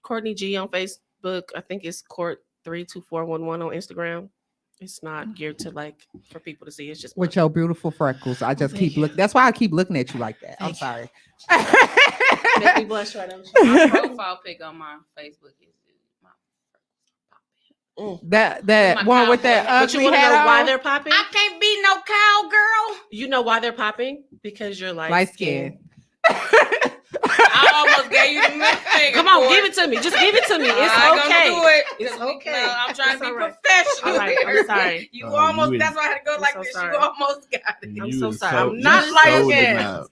Courtney G on Facebook. I think it's Court32411 on Instagram. It's not geared to like for people to see. It's just With your beautiful freckles. I just thank keep you. looking. That's why I keep looking at you like that. I'm Thank sorry. make me blush right now. My profile pic on my Facebook is my. that My one with cowboy that hat. But you ugly want to hat know why on? they're popping? I can't be no cowgirl. You know why they're popping? Because you're Light skin. I almost gave you the middle finger. Come on, boy. give it to me. Just give it to me. It's I ain't okay. gonna do it. It's 'Cause we- okay. no, I'm trying It's to be all right. professional. All right, I'm here. sorry. You Oh, almost. you that's why I had to go I'm like so this. sorry. You almost got it. I'm You so is sorry. I'm you not so light-skinned. denied.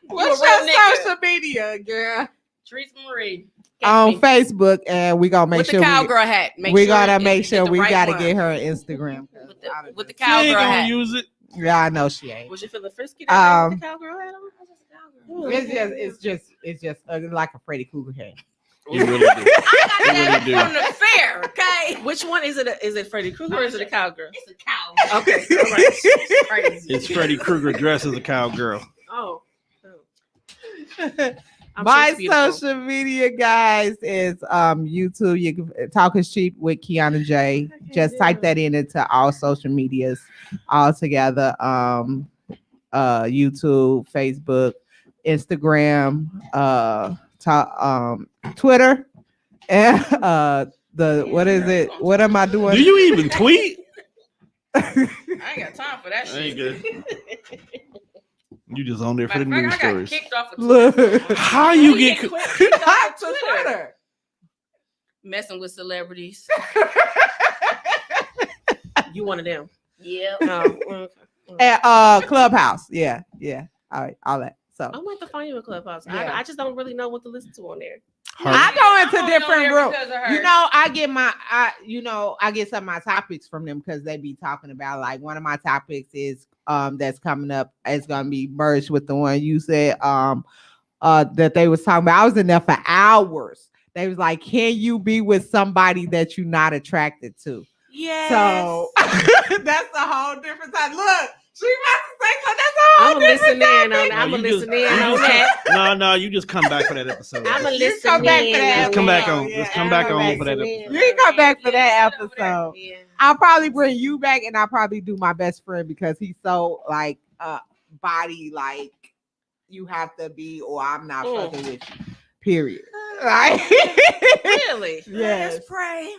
What's You a real your nigga. social media, girl? Trees Marie. Catch On me. Facebook, and we gonna make With sure the cowgirl hat. Make we sure gotta it- make it's sure the we right gotta one. get her Instagram. With the She ain't cowgirl gonna hat. use it. Yeah, I know she ain't. Was you feeling frisky that day with the cowgirl hat on? It's just ugly like a Freddy Krueger hat. You really do. I got that really do. from the fair, okay? Which one is it? Is it Freddy Krueger or is it a cowgirl? It's a cow. Okay, all right. It's crazy. It's Freddy Krueger dressed as a cowgirl. Oh. I'm My sure it's beautiful. social media, guys, is YouTube. You can Talk is Cheap with Kianna J. Just type that into all social medias all together. YouTube, Facebook, Instagram, Twitter, and the what is it? What am I doing? Do you even tweet? I ain't got time for that I ain't shit. good. You just on there for the Matter news of fact, I got stories. kicked off of Look. How you get? Hot to Twitter. messing with celebrities. You one of them. Yeah. Oh, okay. At Clubhouse. Yeah. All right, all that. So I'm going to find you a Clubhouse. Yeah. I just don't really know what to listen to on there. I go into I'm only different on there groups. because of her. You know, I get some of my topics from them because they be talking about, like, one of my topics is that's coming up is gonna be merged with the one you said that they was talking about. I was in there for hours. They was like, can you be with somebody that you're not attracted to? Yes. So that's a whole different time. Look, she about to say, that's a whole I'm gonna different listen in on topic. that. I'm you gonna just- listen in you on just that. No, you just come back for that episode. I'm gonna You listen come back for in. that Just come back episode, on. yeah. Just come back Come on back for that to episode. You can come back for that Get over there. episode. Yeah. I'll probably bring you back, and I'll probably do my best friend because he's so like body like you have to be, or I'm not fucking with you. Period. Like, Really? yes. Let's pray.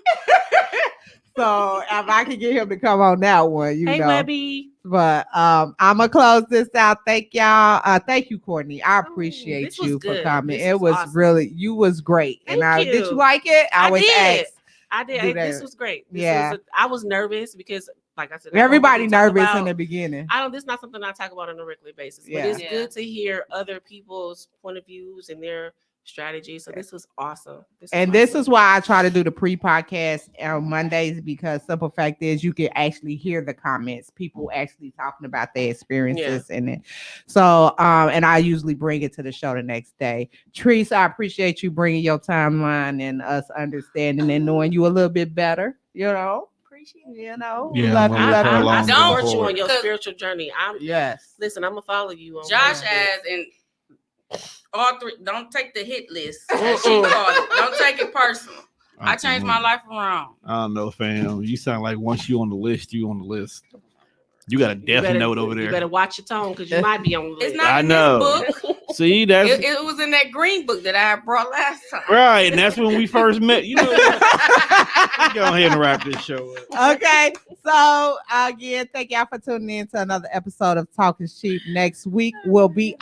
So if I can get him to come on that one, Hey, know. Webby. But I'm gonna close this out. Thank y'all. Thank you, Courtney. I appreciate this was you for good. coming. This It was was awesome. really, you was great. Thank Did you you. like it? I always did. ask. I do did. This that. was great. Yeah. I was nervous because, like I said, I don't Everybody really talk nervous about- in the beginning. This is not something I talk about on a regular basis, but Yeah. it's Yeah. good to hear other people's point of views and their strategies. So this was awesome. This is why I try to do the pre-podcast on Mondays, because simple fact is you can actually hear the comments, people actually talking about their experiences in it. So and I usually bring it to the show the next day. Trishs, I appreciate you bringing your timeline and us understanding and knowing you a little bit better. Appreciate love you, I'm gonna love leave her you. alone I support going you on forward. your Because- spiritual journey. Yes. Listen, I'm gonna follow you on Josh Facebook. has, and all three. Don't take the hit list, as she called it. Don't take it personal. I changed my life around. I don't know, fam. You sound like once you on the list, you on the list. You got a death note over You there. better watch your tone because you might be on the list. It's not I in know. this book. See, that's It was in that green book that I brought last time. right, and that's when we first met. You know, what? Go ahead and wrap this show up. Okay, so again, thank y'all for tuning in to another episode of Talk is Cheap. Next week will be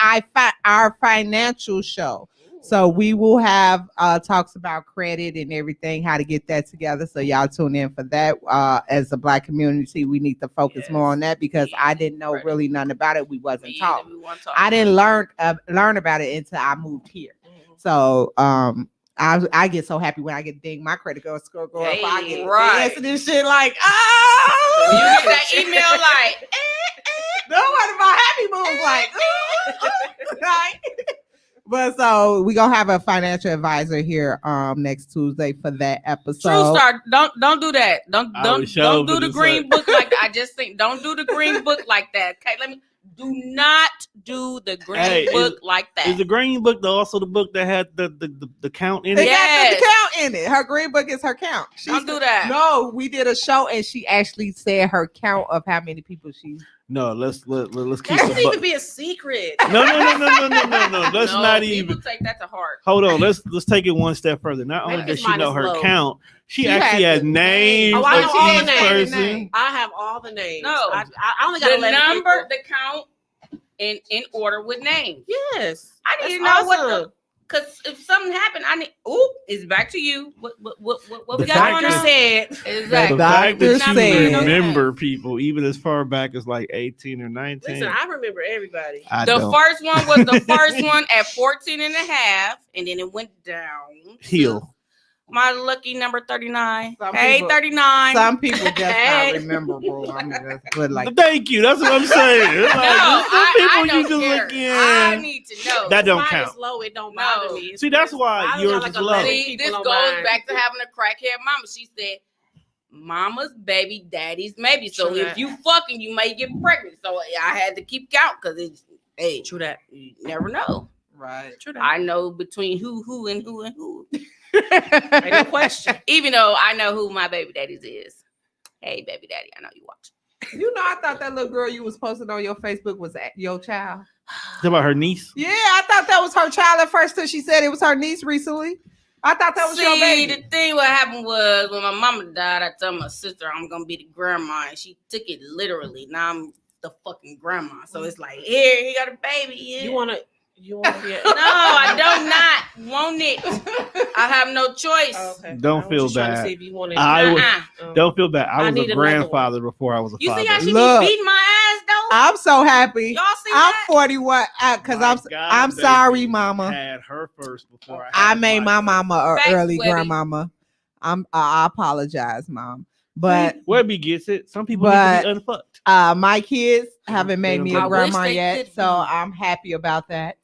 our financial show. So we will have talks about credit and everything, how to get that together. So y'all tune in for that. As a Black community, we need to focus more on that because I didn't know really nothing about it. We wasn't taught. I didn't learn about it until I moved here. So I get so happy when I get ding my credit score go up. I get right. This shit like, You get that email like, no one of my happy moves like, right? But so we gonna have a financial advisor here next Tuesday for that episode. True Star, don't do that. Don't do the green book like that. I just think don't do the green book like that. Okay, do not do the green book like that. Is the green book also the book that had the count in it? It got the count in it. Her green book is her count. Don't do that. No, we did a show and she actually said her count of how many people she. No, let's keep That the shouldn't even be a secret. No. Let's not even People take that to heart. hold on. Let's take it one step further. Not only Maybe does it's she know minus her low. count, she She actually has has the names Oh, I know all the of each names. person. I have all the names. No. I only got The 11 number, people. the count in order with names. Yes. I That's didn't know what awesome. because if something happened, it's back to you. What The we got fact going Doctor on? said. Exactly. The fact that Doctor you said. remember people even as far back as like 18 or 19. Listen, I remember everybody. I The don't. first one was the first one at 14 and a half, and then it went down. Heel. My lucky number 39. Some Hey, people- 39. Some people just Hey. not rememberable. I mean, that's good. Like, Thank you. That's what I'm saying. It's No, like, I some people don't you just care. look in. I need to know. That don't Mine count. is low. It don't No. bother me. It's See, that's just- why I only yours got like is 11 low. See, people this on goes mine. back to having a crackhead mama. She said, "Mama's baby, daddy's maybe." So True if that. you fucking, you may get pregnant. So I had to keep count because it's True that. you never know. right. True that. I know between who and who. Ain't no question. Even though I know who my baby daddy's is. Hey, baby daddy, I know you watch. I thought that little girl you was posting on your Facebook was your child. It's about her niece. Yeah, I thought that was her child at first till she said it was her niece recently. I thought that was your See, baby. the thing what happened was when my mama died, I told my sister I'm gonna be the grandma, and she took it literally. Now I'm the fucking grandma. So it's like, here, you got a baby. Yeah. You wanna be No, I do not want it. I have no choice. Okay. Don't I was feel just trying to bad. see if you wanted. I would- Uh-uh. Don't feel bad. I I was need a another grandfather before I was a You father. see how she Look. be beating my ass though? I'm so happy. Y'all see I'm that? 41 because My I'm godbaby sorry, mama. Had her first before I had made my first. mama an Facts, early Webby. grandmama. I apologize, mom. But Webby gets it. Some people need to be unfucked. my kids haven't They made don't me get a it. grandma I wish they yet, could so be. I'm happy about that.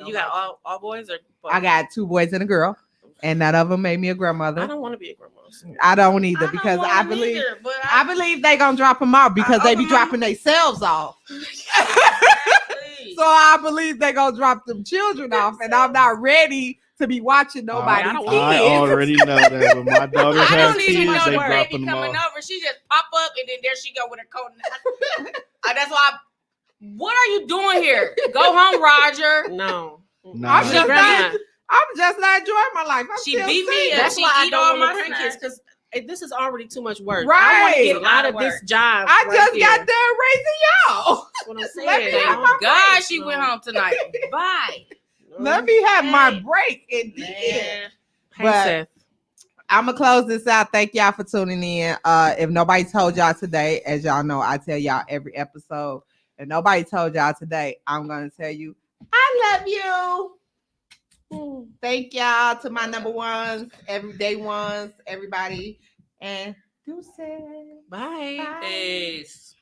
You got all boys or boys? I got 2 boys and a girl, and none of them made me a grandmother. I don't want to be a grandma. So. I don't either I because don't I want 'em believe either, but I believe they gonna drop them off because they be open my- dropping themselves off. Exactly. So I believe they gonna drop them children off, and I'm not ready to be watching nobody's I don't kids. wanna- I already know that when my daughters I have don't even kids, know they the dropping baby them coming off. over. She just pop up and then there she go with her coat. That's why. What are you doing here? Go home, Roger. No. Nah. I'm just Grandma. not. I'm just not enjoying my life. I'm She still beat me single. up. That's She why I eat don't all want my grandkids snacks. because this is already too much work. Right. I want to get It's a lot out of of this work. job. I right just here. got done raising y'all. That's what I'm Let saying. me Thank have my God break. she went home tonight. Bye. Let me have my Hey. break and Man. Hey, But- Seth. I'm gonna close this out. Thank y'all for tuning in. If nobody told y'all today, as y'all know, I tell y'all every episode. If nobody told y'all today, I'm gonna tell you, I love you. Thank y'all to my number ones, everyday ones, everybody, and deuces. Bye. Bye. Peace.